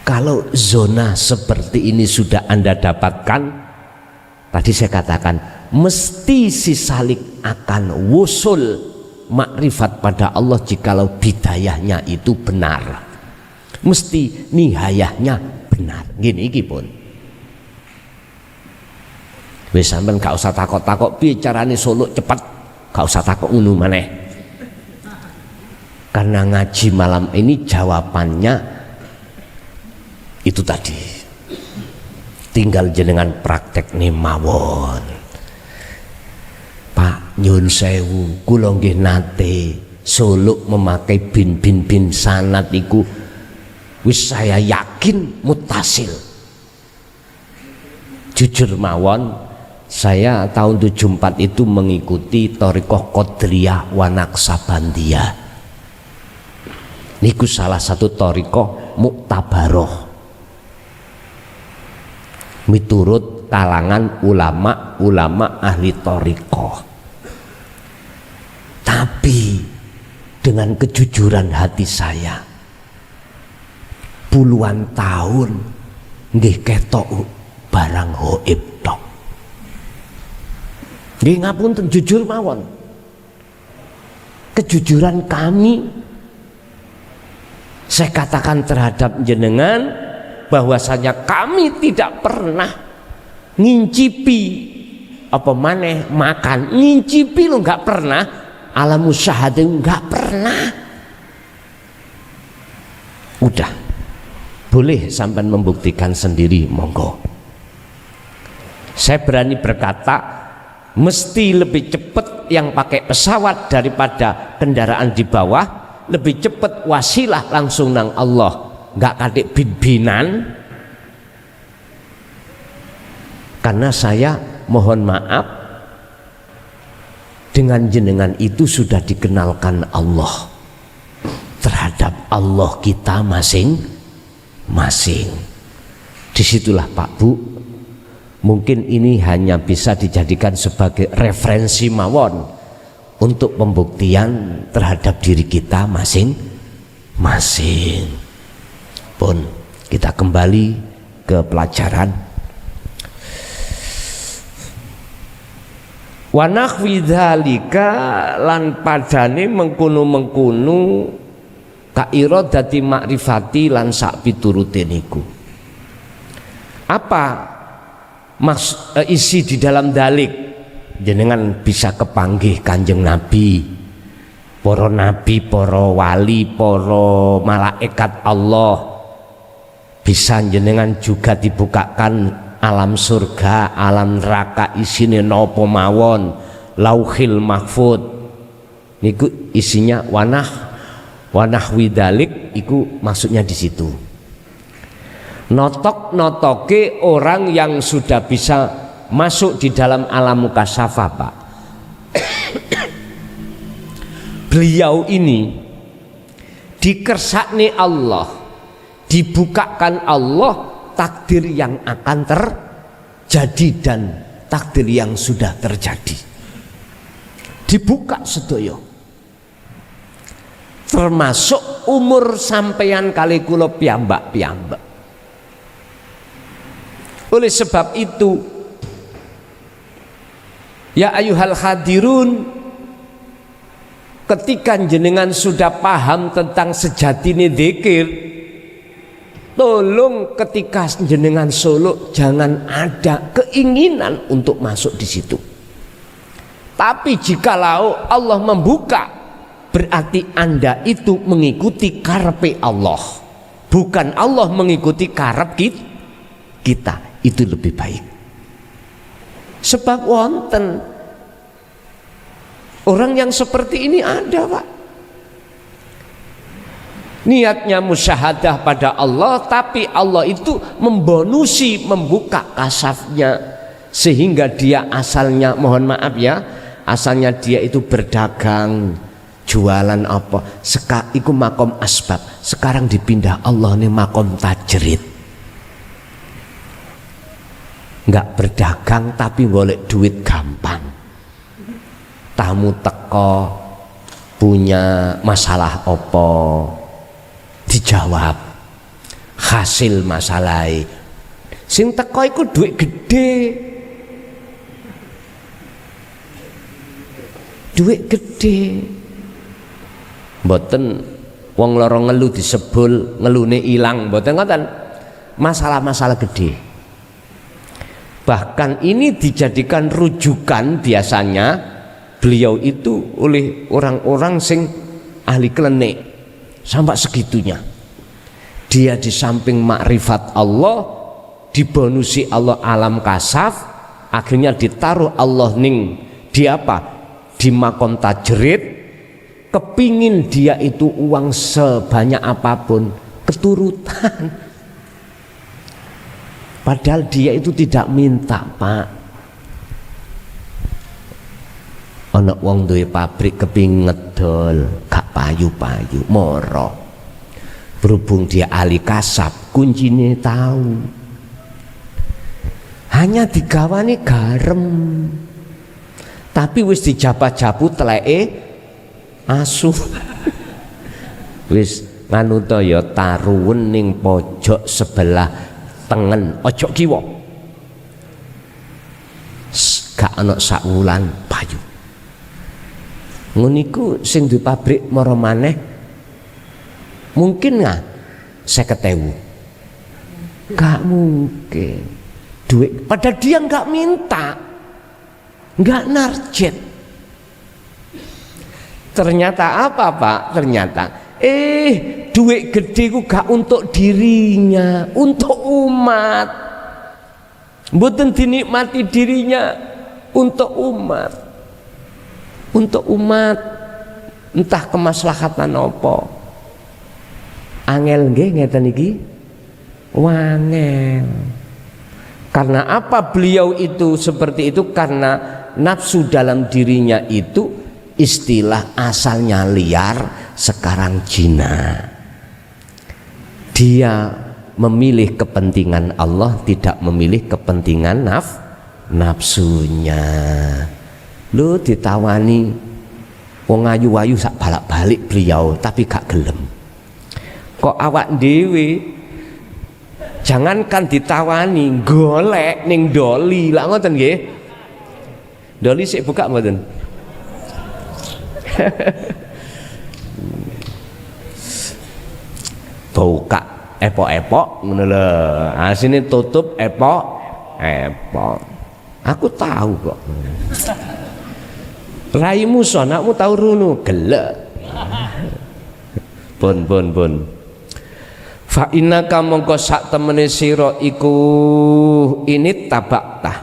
Kalau zona seperti ini sudah Anda dapatkan, tadi saya katakan mesti si salik akan wusul makrifat pada Allah jikalau bidayahnya itu benar, mesti nihayahnya benar. Gini iki pun wis sampean gak usah takok-takok piye carane suluk cepet, gak usah takok ngono maneh. Karena ngaji malam ini jawabannya itu tadi. Tinggal jenengan praktek nih mawon. Pak nyun sewu, kula nggih nate suluk memakai bin sanad iku wis saya yakin mutasil. Jujur mawon, saya tahun 74 itu mengikuti Thariqah Qadiriyah wa Naqsabandiyah. Niku salah satu thariqah muktabaroh miturut kalangan ulama ahli thariqah. Tapi dengan kejujuran hati saya, puluhan tahun nggih ketok barang hoib tok. Nggih ngapunten jujur mawon. Kejujuran kami saya katakan terhadap jenengan bahwasanya kami tidak pernah ngincipi apa maneh makan, ngincipi lo nggak pernah, alam musyahadah nggak pernah. Udah boleh sampai membuktikan sendiri, monggo. Saya berani berkata mesti lebih cepat yang pakai pesawat daripada kendaraan di bawah, lebih cepat wasilah langsung nang Allah, nggak kadek bin-binan. Karena saya mohon maaf, dengan jenengan itu sudah dikenalkan Allah terhadap Allah kita masing-masing. Disitulah Pak Bu, mungkin ini hanya bisa dijadikan sebagai referensi mawon untuk pembuktian terhadap diri kita masing-masing. Pun kita kembali ke pelajaran. Wa nahwi dzalika, lan padane mengkono-mengkono ka iradati makrifati lan sak piturute niku. Apa isi di dalam dalik? Jenengan bisa kepanggih Kanjeng Nabi, para nabi, para wali, para malaikat Allah. Bisa jenengan juga dibukakan alam surga, alam neraka isine napa mawon, lauhil mahfud niku isinya wanah widalik, iku maksudnya di situ. Notoke orang yang sudah bisa masuk di dalam alam mukasyafah, Pak. Beliau ini dikersakne Allah, dibukakan Allah takdir yang akan terjadi dan takdir yang sudah terjadi, dibuka sedoyo, termasuk umur sampeyan kali kula piyambak-piyambak. Oleh sebab itu, ya ayuhal hadirun, ketika jenengan sudah paham tentang sejatine dzikir, tolong ketika jenengan solo jangan ada keinginan untuk masuk di situ. Tapi jikalau Allah membuka, berarti Anda itu mengikuti karepe Allah, bukan Allah mengikuti karep kita. Itu lebih baik. Sebab wonten orang yang seperti ini ada, Pak. Niatnya musyahadah pada Allah, tapi Allah itu membonusi, membuka kasafnya, sehingga dia asalnya, mohon maaf ya, asalnya dia itu berdagang, jualan apa, iku makom asbab. Sekarang dipindah Allah nih makom tajrid, nggak berdagang tapi golek duit gampang. Tamu teko punya masalah apa, dijawab, hasil masalah sing teko iku duit gede, mboten wong loro ngelu disebul, ngelune ilang, mboten ngoten, masalah-masalah gede. Bahkan ini dijadikan rujukan biasanya beliau itu oleh orang-orang sing ahli klenik. Sampai segitunya dia di samping makrifat Allah, dibonusi Allah alam kasaf, akhirnya ditaruh Allah ning di apa, di makom tajrid. Kepingin dia itu uang sebanyak apapun, keturutan, padahal dia itu tidak minta, Pak. Ana wong duwe pabrik kepingin ngedol, gak payu-payu, moro. Berhubung dia ahli kasab, kuncine tahu. Hanya digawani garam. Tapi wis dijabat-jabu teleke asu. Wis nganu to ya, taruwen ning pojok sebelah tengen, ojo kiwa. Gak ana sak wulan payu. Nguniku sing di pabrik moro maneh mungkin nggak 50.000, nggak mungkin duit, padahal dia nggak minta, nggak narjet. Ternyata apa, Pak? Ternyata duit gede ku gak untuk dirinya, untuk umat, mboten dinikmati dirinya, untuk umat. untuk umat, entah kemaslahatan apa. Angel nggih ngeten iki, wangel. Karena apa beliau itu seperti itu? Karena nafsu dalam dirinya itu istilah asalnya liar, sekarang jina. Dia memilih kepentingan Allah, tidak memilih kepentingan nafsunya. Lu ditawani wong ayu-ayu sak balak-balik beliau tapi gak gelem. Kok awak dhewe jangankan ditawani, golek ning doli lah ngoten nggih. Doli sik buka mboten? Buka epok-epok ngono lho. Asine tutup epok. Aku tahu kok. Raimu sonakmu tahu runu gelek. Pun. Fa innaka mongko sak temene sira iku ini tabakta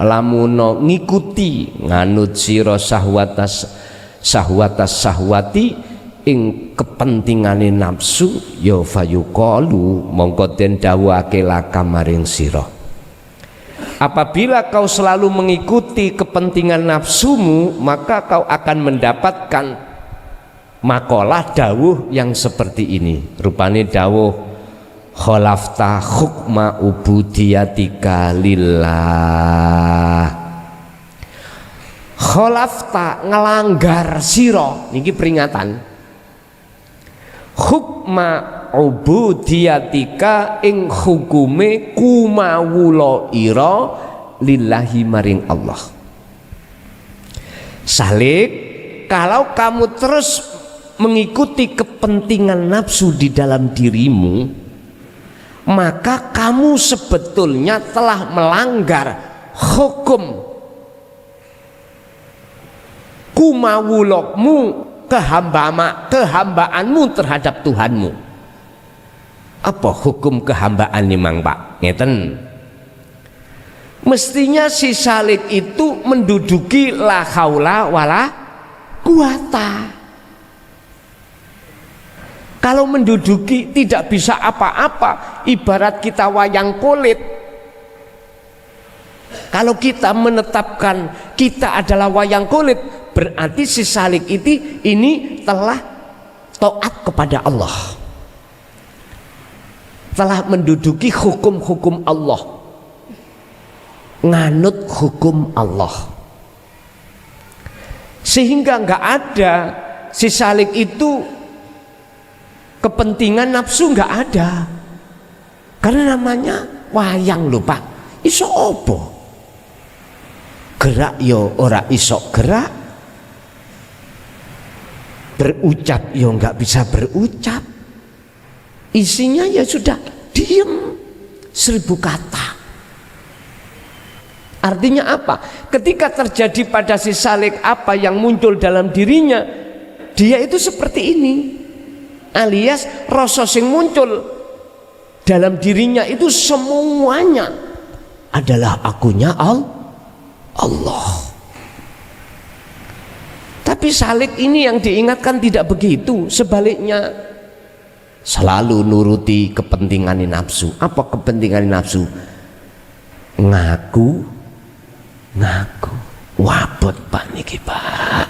lamuno ngikuti nganut sira sahwati ing kepentingane nafsu ya fayuqalu mongko den dawuhake laka maring sira. Apabila kau selalu mengikuti kepentingan nafsumu, maka kau akan mendapatkan makalah dawuh yang seperti ini. Rupane dawuh khalafta hukma ubudiyatika lillah. Khalafta ngelanggar sira, niki peringatan. Hukma ubudiyatika ing hukume kumawula ira lillahi maring Allah. Salik, kalau kamu terus mengikuti kepentingan nafsu di dalam dirimu, maka kamu sebetulnya telah melanggar hukum kumawulokmu, kehambaanmu terhadap Tuhanmu. Apa hukum kehambaan nih Mang Pak? Ngeten. Mestinya si salik itu menduduki la haula wala quwata. Kalau menduduki tidak bisa apa-apa, ibarat kita wayang kulit. Kalau kita menetapkan kita adalah wayang kulit, berarti si salik itu ini telah taat kepada Allah, telah menduduki hukum-hukum Allah, nganut hukum Allah, sehingga nggak ada si salik itu kepentingan nafsu, nggak ada. Karena namanya wayang lho Pak, iso opo gerak yo ora iso gerak, berucap yo nggak bisa berucap, isinya ya sudah diem 1000 kata. Artinya apa? Ketika terjadi pada si salik apa yang muncul dalam dirinya, dia itu seperti ini, alias rasa sing muncul dalam dirinya itu semuanya adalah akunya Allah. Tapi salik ini yang diingatkan tidak begitu, sebaliknya selalu nuruti kepentingan nafsu. Apa kepentingan nafsu? Ngaku wabot Pak niki Pak.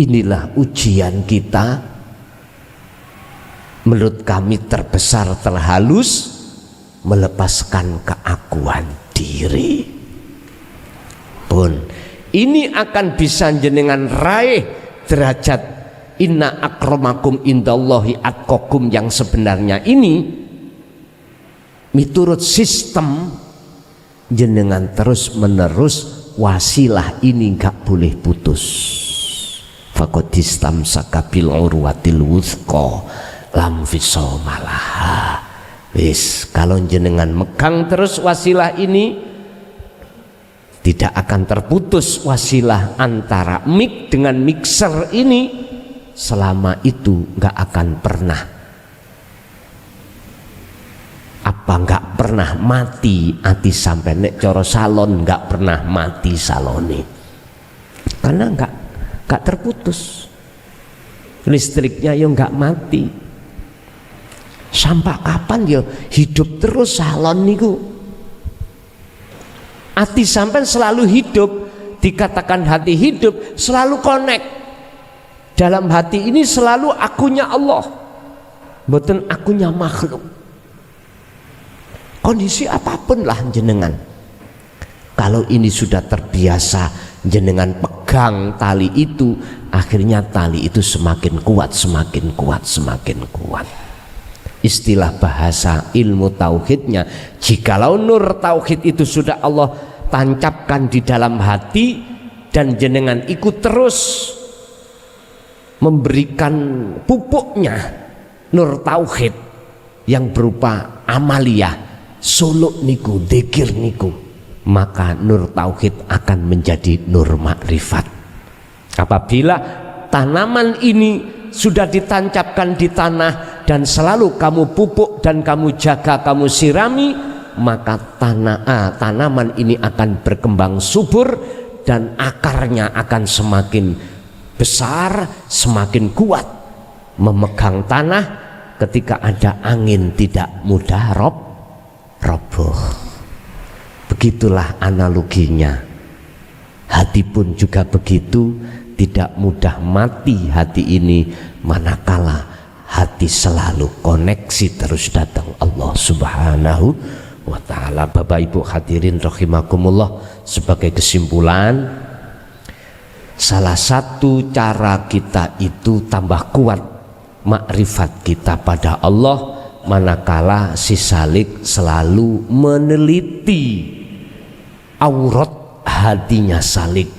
Inilah ujian kita, menurut kami terbesar, terhalus, melepaskan keakuan diri. Pun ini akan bisa jenengan raih derajat inna akramakum indallahi atqakum yang sebenarnya ini miturut sistem jenengan terus menerus wasilah ini gak boleh putus. Faqadistam sakabil urwatil wuthqa lam fisomalaha. Wis, kalau jenengan megang terus wasilah ini, tidak akan terputus wasilah antara mic dengan mixer ini. Selama itu nggak akan pernah nggak pernah mati ati sampai nek coro salon nggak pernah mati salone, karena gak terputus, listriknya yo gak mati. Sampai kapan yo hidup terus salon niku? Hati sampai selalu hidup. Dikatakan hati hidup, selalu connect. Dalam hati ini selalu akunya Allah, mboten akunya makhluk. Kondisi apapun lah jenengan, kalau ini sudah terbiasa jenengan pegang tali itu, akhirnya tali itu semakin kuat, semakin kuat, semakin kuat. Istilah bahasa ilmu tauhidnya, jikalau nur tauhid itu sudah Allah tancapkan di dalam hati dan jenengan ikut terus memberikan pupuknya nur tauhid yang berupa amaliyah, suluk niku, dzikir niku, maka nur tauhid akan menjadi nur makrifat. Apabila tanaman ini sudah ditancapkan di tanah dan selalu kamu pupuk dan kamu jaga, kamu sirami, maka tanaman ini akan berkembang subur dan akarnya akan semakin besar, semakin kuat memegang tanah. Ketika ada angin tidak mudah roboh. Begitulah analoginya. Hati pun juga begitu, tidak mudah mati hati ini manakala hati selalu koneksi terus datang Allah Subhanahu wa ta'ala. Bapak Ibu hadirin rahimakumullah, sebagai kesimpulan, salah satu cara kita itu tambah kuat makrifat kita pada Allah manakala si salik selalu meneliti aurat hatinya salik,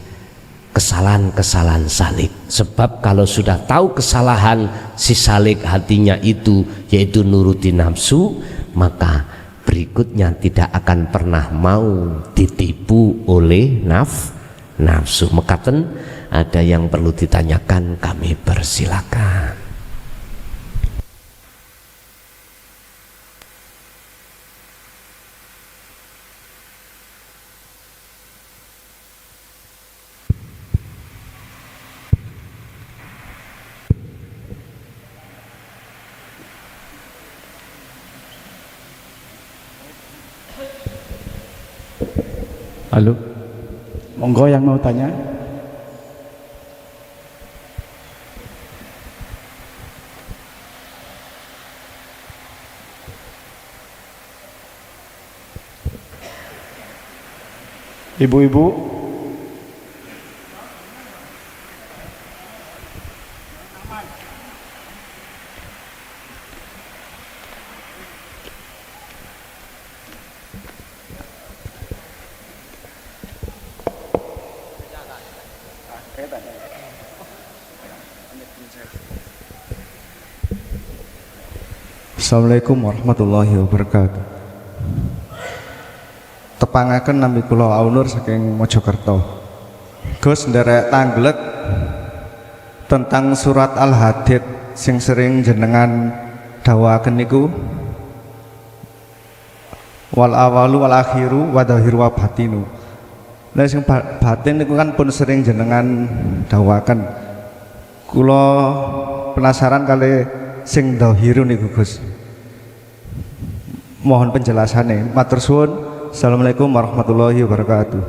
kesalahan-kesalahan salik. Sebab kalau sudah tahu kesalahan si salik hatinya itu, yaitu nuruti nafsu, maka berikutnya tidak akan pernah mau ditipu oleh nafsu. Mekaten ada yang perlu ditanyakan, kami persilakan. Halo, monggo yang mau tanya. Ibu-ibu, Assalamualaikum warahmatullahi wabarakatuh. Tepangaken nami kula Aunur saking Mojokerto. Gus nderek tanglet tentang surat Al-Hadid sing sering jenengan dawaken niku, wal awalu wal akhiru wa dhahiru wa batinu. Lah sing batin niku kan pun sering jenengan dawaken. Kula penasaran kali sing dhahiru niku Gus. Mohon penjelasannya. Matur suwun. Assalamualaikum warahmatullahi wabarakatuh.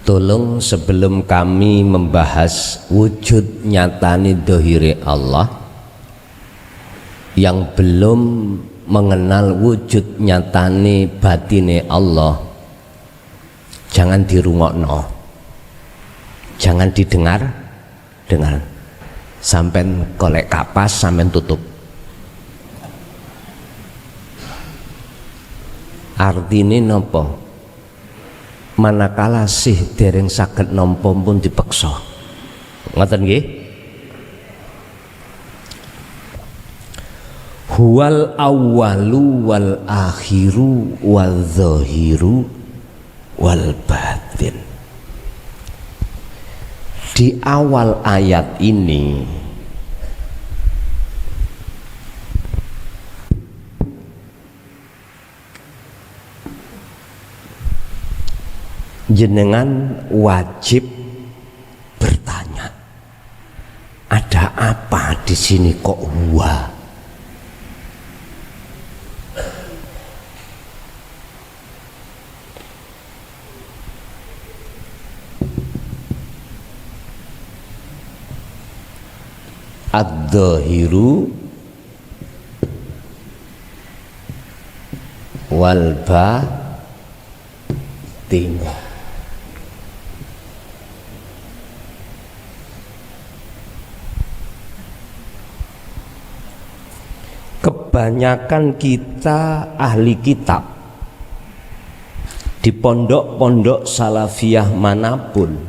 Tolong sebelum kami membahas wujud nyatani dohiri Allah, yang belum mengenal wujud nyatani batine Allah, jangan dirungokno, jangan dengar sampai kolek kapas sampai tutup. Artine nopo? Manakala sih dereng saged nampa pun dipeksa. Ngoten nggih? Huwal awwalu wal akhiru wal zahiru wal batin. Di awal ayat ini jenengan wajib bertanya, ada apa di sini kok huwa? Ad-dhahiru wal batin. Kebanyakan kita ahli kitab di pondok-pondok salafiyah manapun,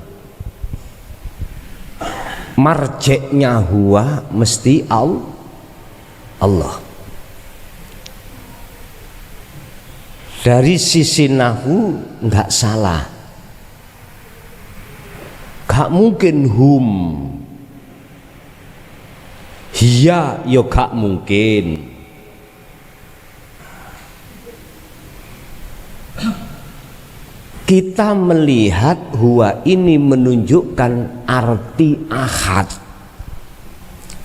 marjeknya huwa mesti Allah. Dari sisi nahu nggak salah, gak mungkin hum, hiya yo gak mungkin. Kita melihat huwa ini menunjukkan arti ahad.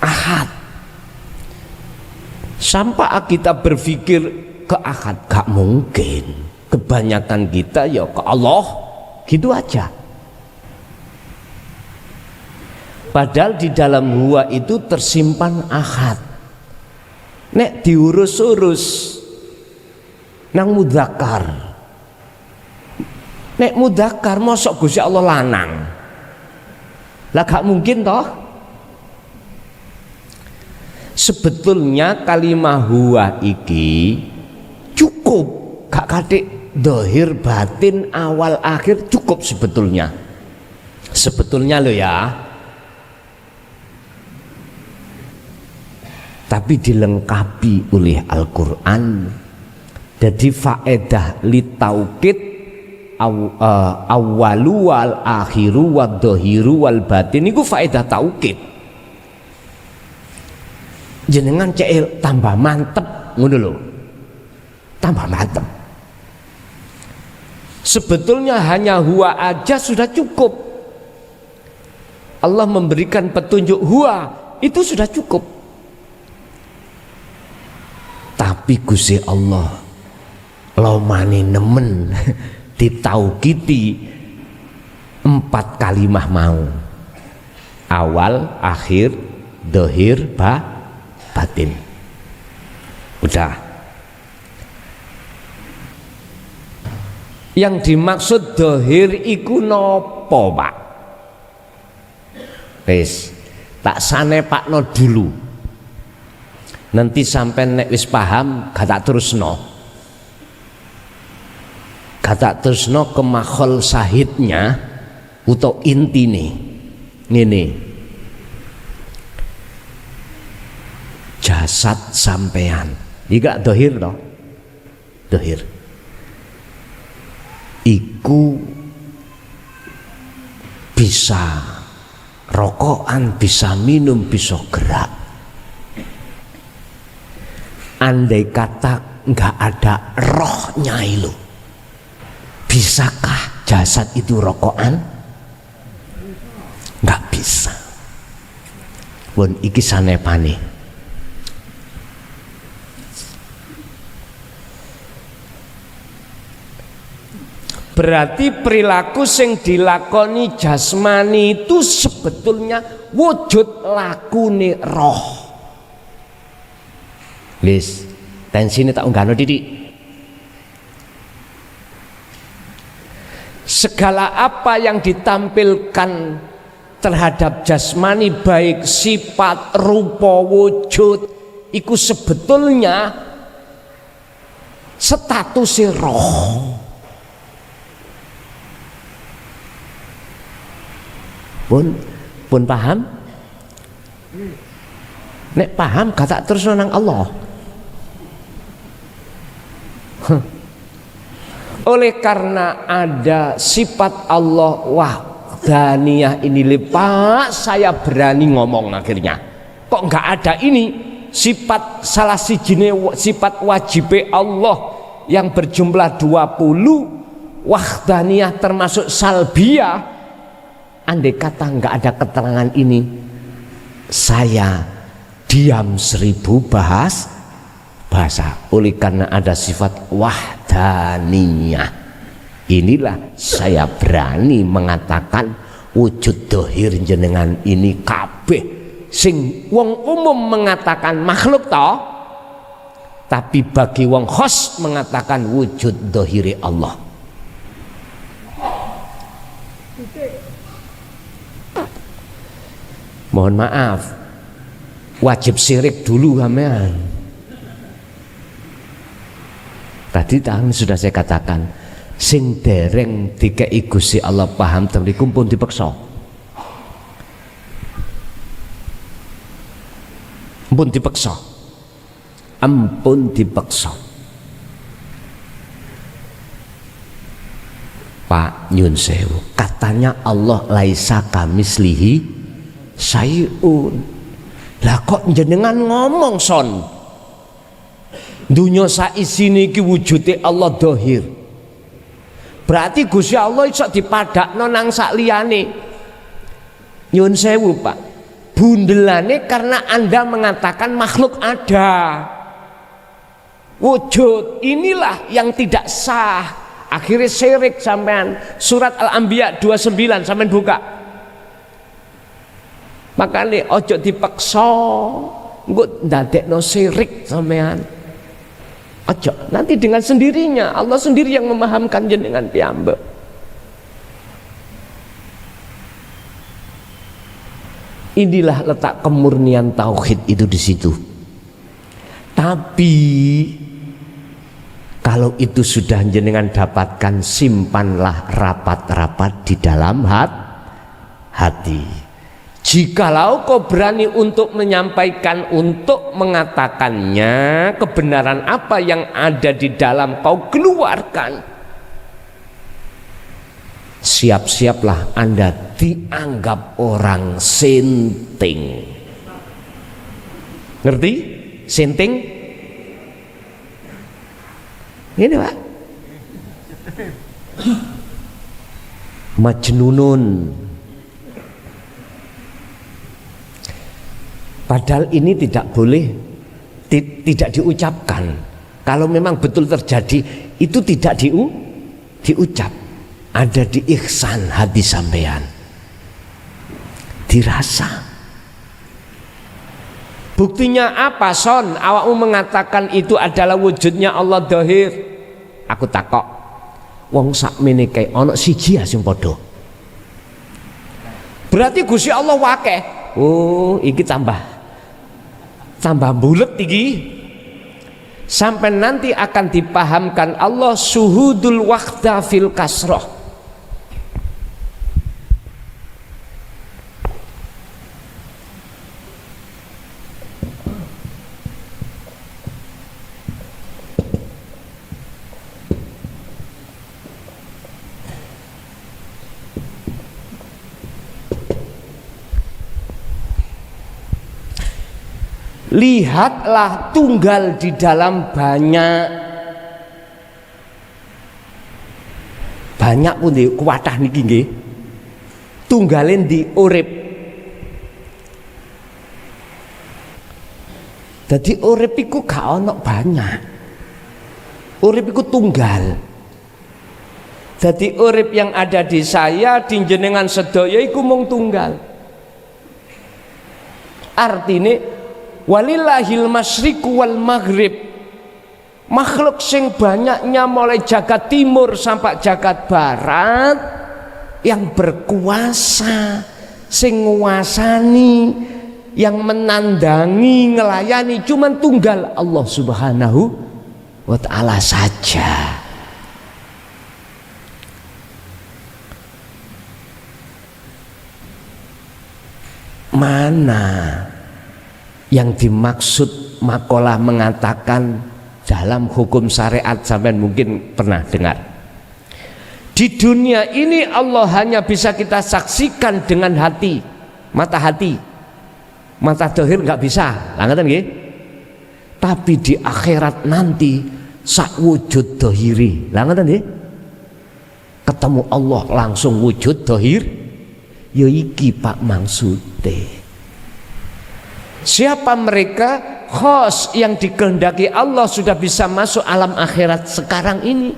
Ahad. Sampai kita berpikir ke ahad, gak mungkin. Kebanyakan kita ya ke Allah, gitu aja. Padahal di dalam huwa itu tersimpan ahad. Nek diurus-urus nang mudzakkar. Nek mudzakkar mosok Gusti Allah lanang. Lah gak mungkin toh? Sebetulnya kalimah huwa iki cukup, gak katik dohir batin awal akhir, cukup sebetulnya. Sebetulnya lo ya. Tapi dilengkapi oleh Al-Quran. Jadi faedah litaukid awalu wal akhiru wad dohiru wal batin itu faedah taukid. Jenengan cek tambah mantep ngono lho. Tambah mantep. Sebetulnya hanya huwa aja sudah cukup. Allah memberikan petunjuk huwa itu sudah cukup. Tapi Gusti Allah lomani nemen ditaukiti 4 kalimah mau, awal, akhir, dohir, batin. Udah. Yang dimaksud dohir iku nopo Pak? Wis tak sane pakno dulu. Nanti sampai nek wis paham gak tak terusno. Kata terusno ke makhol sahidnya atau inti nih ngene, jasad sampean jika dohir toh, dohir iku bisa rokokan, bisa minum, bisa gerak. Andai kata nggak ada rohnya itu, bisakah jasad itu rokokan? Nggak bisa. Pun iki sanepane. Berarti perilaku sing dilakoni jasmani itu sebetulnya wujud lakune roh. Wis, tensine tak unggahno titik. Segala apa yang ditampilkan terhadap jasmani, baik sifat, rupa, wujud, itu sebetulnya statusnya roh. Pun paham? Nek paham kata terus nang Allah. Oleh karena ada sifat Allah wahdaniyah ini, Pak, saya berani ngomong akhirnya. Kok nggak ada ini sifat salah sijine sifat wajib Allah yang berjumlah 20 wahdaniyah termasuk salbiyah, andai kata nggak ada keterangan ini, saya diam 1000 bahasa. Oleh karena ada sifat wahdaniyah, inilah saya berani mengatakan wujud dohir jenengan ini kabeh sing wong umum mengatakan makhluk toh, tapi bagi wong khos mengatakan wujud dohiri Allah. Mohon maaf, wajib syirik dulu sampean. Tadi sudah saya katakan, sing dereng dikei Gusti Allah paham temriku pun dipeksa. Ampun dipeksa. Ampun dipeksa. Pak nyun sewu, katanya Allah laisa kamislihi syai'un. Lah kok jenengan ngomong son, dunya saisine iki wujude Allah dohir. Berarti Gusti Allah iso dipadakno nang sak liyane. Nyun sewu Pak, bundelane karena Anda mengatakan makhluk ada. Wujud inilah yang tidak sah. Akhirnya syirik sampean. Surat Al-Anbiya 29 sampean buka. Makanya ojo dipaksa nggo ndadekno syirik sampean. Ojo, nanti dengan sendirinya Allah sendiri yang memahamkan jenengan piyambak. Inilah letak kemurnian tauhid itu di situ. Tapi kalau itu sudah jenengan dapatkan, simpanlah rapat-rapat di dalam hati. Jikalau kau berani untuk menyampaikan, untuk mengatakannya, kebenaran apa yang ada di dalam kau keluarkan, siap-siaplah Anda dianggap orang senting. Ngerti? Senting? Ini Pak, majnunun. Padahal ini tidak boleh, tidak diucapkan. Kalau memang betul terjadi, itu tidak diucap. Ada di ihsan hati sampean, dirasa. Buktinya apa son? Awakmu mengatakan itu adalah wujudnya Allah dohir. Aku takok, wong sakmene kae ana siji sing padha. Berarti Gusti Allah wakeh. Oh, iki tambah bulet iki. Sampai nanti akan dipahamkan Allah suhudul wahda fil kasroh. Lihatlah tunggal di dalam banyak pun di kuatah niki nggih. Tunggalen di urip. Jadi urip iku gak ono banyak. Urip iku tunggal. Jadi urip yang ada di saya, di jenengan sedaya iku mung tunggal. Artine walillahil masyriqu wal maghrib. Makhluk sing banyaknya mulai jagat timur sampai jagat barat, yang berkuasa, sing nguasani, yang menandangi, ngelayani cuman tunggal Allah Subhanahu wa ta'ala saja. Mana yang dimaksud makalah mengatakan dalam hukum syariat, sampean mungkin pernah dengar. Di dunia ini Allah hanya bisa kita saksikan dengan hati, mata hati. Mata dohir nggak bisa, langatan nggih. Tapi di akhirat nanti sak wujud dohiri, langatan nggih. ketemu Allah langsung wujud dohir, ya iki Pak maksude. Siapa mereka? Khos yang dikehendaki Allah sudah bisa masuk alam akhirat sekarang ini.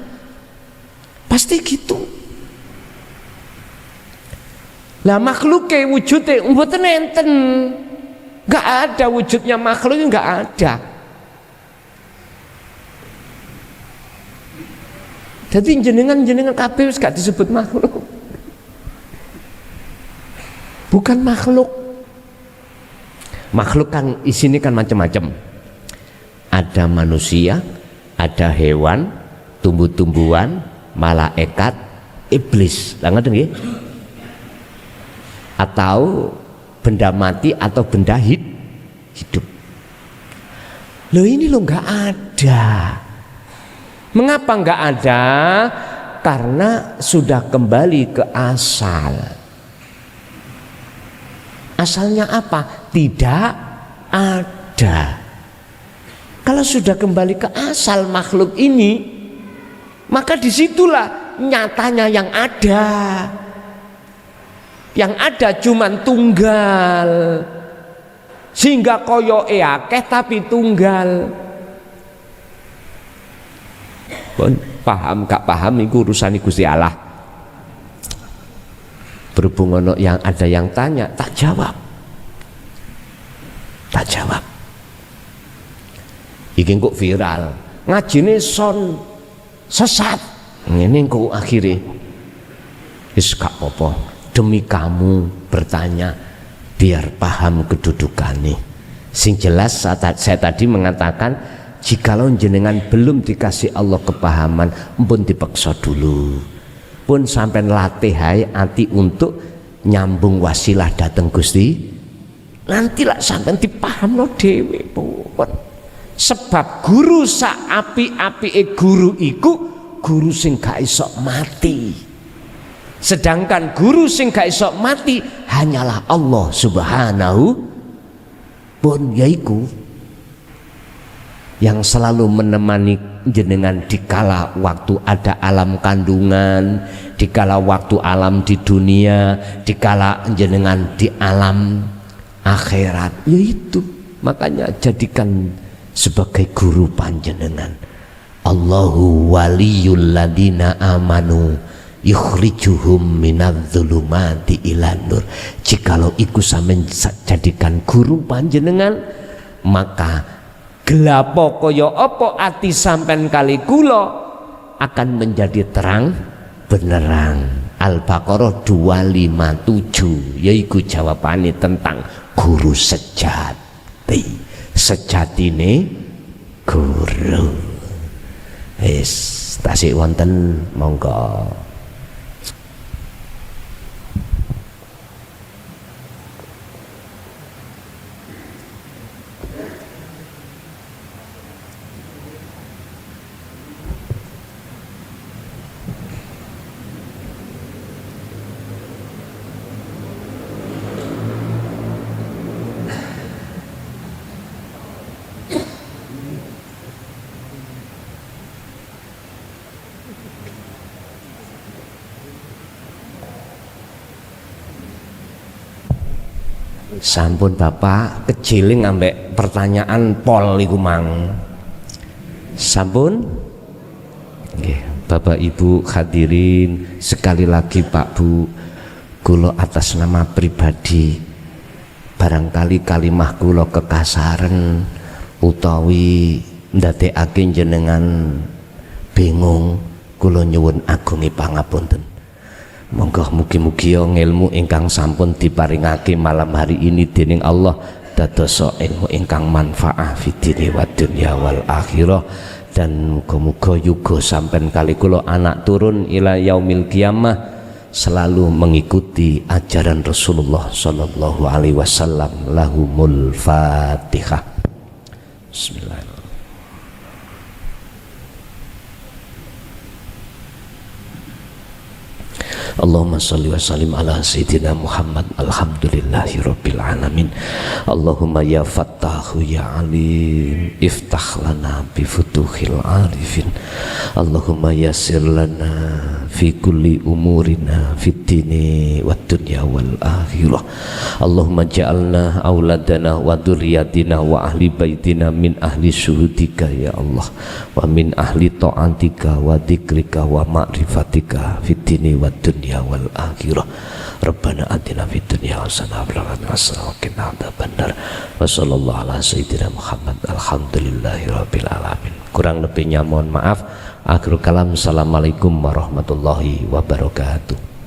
Pasti gitu. Lah makhluknya wujudnya mboten enten. Enggak ada wujudnya makhluk, enggak ada. Jadi jenengan kabeh wis gak disebut makhluk. Bukan makhluk. Makhluk kan isinya kan macam-macam. Ada manusia, ada hewan, tumbuh-tumbuhan, malaikat, iblis. Lah ngoten nggih? Atau benda mati atau benda hidup. Loh ini loh nggak ada. Mengapa nggak ada? Karena sudah kembali ke asal. Asalnya apa? Tidak ada. Kalau sudah kembali ke asal makhluk ini, maka disitulah nyatanya yang ada. Yang ada cuman tunggal. Sehingga koyoke akeh tapi tunggal. Paham gak paham itu urusan Gusti Allah. Berhubung ono yang ada yang tanya, tak jawab. Iki kok viral. Ngajine son sesat. Ngene kok akhirnya. Wis gak apa-apa. Demi kamu bertanya biar paham kedudukannya. Sing jelas saya tadi mengatakan jikalau jenengan belum dikasih Allah kepahaman, pun dipaksa dulu. Pun sampai latih hai ati untuk nyambung wasilah dateng Gusti. Nanti lah sampai dipaham lo dewe pun. Sebab guru sak api-apike guru iku guru sing gak iso mati. Sedangkan guru sing gak iso mati hanyalah Allah Subhanahu pun yaiku yang selalu menemani jenengan dikala waktu ada alam kandungan, dikala waktu alam di dunia, dikala jenengan di alam akhirat. Yaitu makanya jadikan sebagai guru panjenengan. Allahu waliyul ladina amanu yukhrijuhum minadz-dzulumati ilan nur. Jikalau iku sampeyan jadikan guru panjenengan, maka gelapo kaya apa ati sampean kali kula akan menjadi terang benerang. Al-Baqarah 257 yaiku jawabane tentang guru sejati. Sejatine guru. Wis tasik wonten monggo. Sampun Bapak kejiling ambek pertanyaan pol iku mang. Sampun? Nggih, Bapak Ibu hadirin sekali lagi Pak Bu, kula atas nama pribadi barangkali kalimah kula kekasaran utawi ndadekake jenengan bingung, kula nyuwun agungi pangapunten. Monggo mugi-mugi ilmu ingkang sampun diparingake malam hari ini dening Allah dadosa ilmu ingkang manfaat fid wa dunya wal akhirah, dan muga-muga yuga sampean kali kula anak turun ila yaumil qiyamah selalu mengikuti ajaran Rasulullah sallallahu alaihi wasallam. Lahumul Fatihah. Bismillahirrahmanirrahim. Allahumma salli wa sallim ala sayyidina Muhammad. Alhamdulillahi rabbil alamin. Allahumma ya fattahu ya alim, iftah lana bi futuhil arifin. Allahumma yassir lana fi kulli umurina fid dini wad dunya wal akhirah. Allahumma ja'alna auladana wa dzurriyyatina wa ahli baitina min ahli syuhudika ya Allah, wa min ahli ta'atika wa dzikrika wa ma'rifatika fid dini wad dunya wal akhirah. Rabbana atina fid dunya hasanah wa fil akhirati hasanah wa qina adzabannar. Wa sallallahu ala sayyidina Muhammad. Alhamdulillahi rabbil alamin. Kurang lebihnya mohon maaf. Akhirul kalam. Assalamualaikum warahmatullahi wabarakatuh.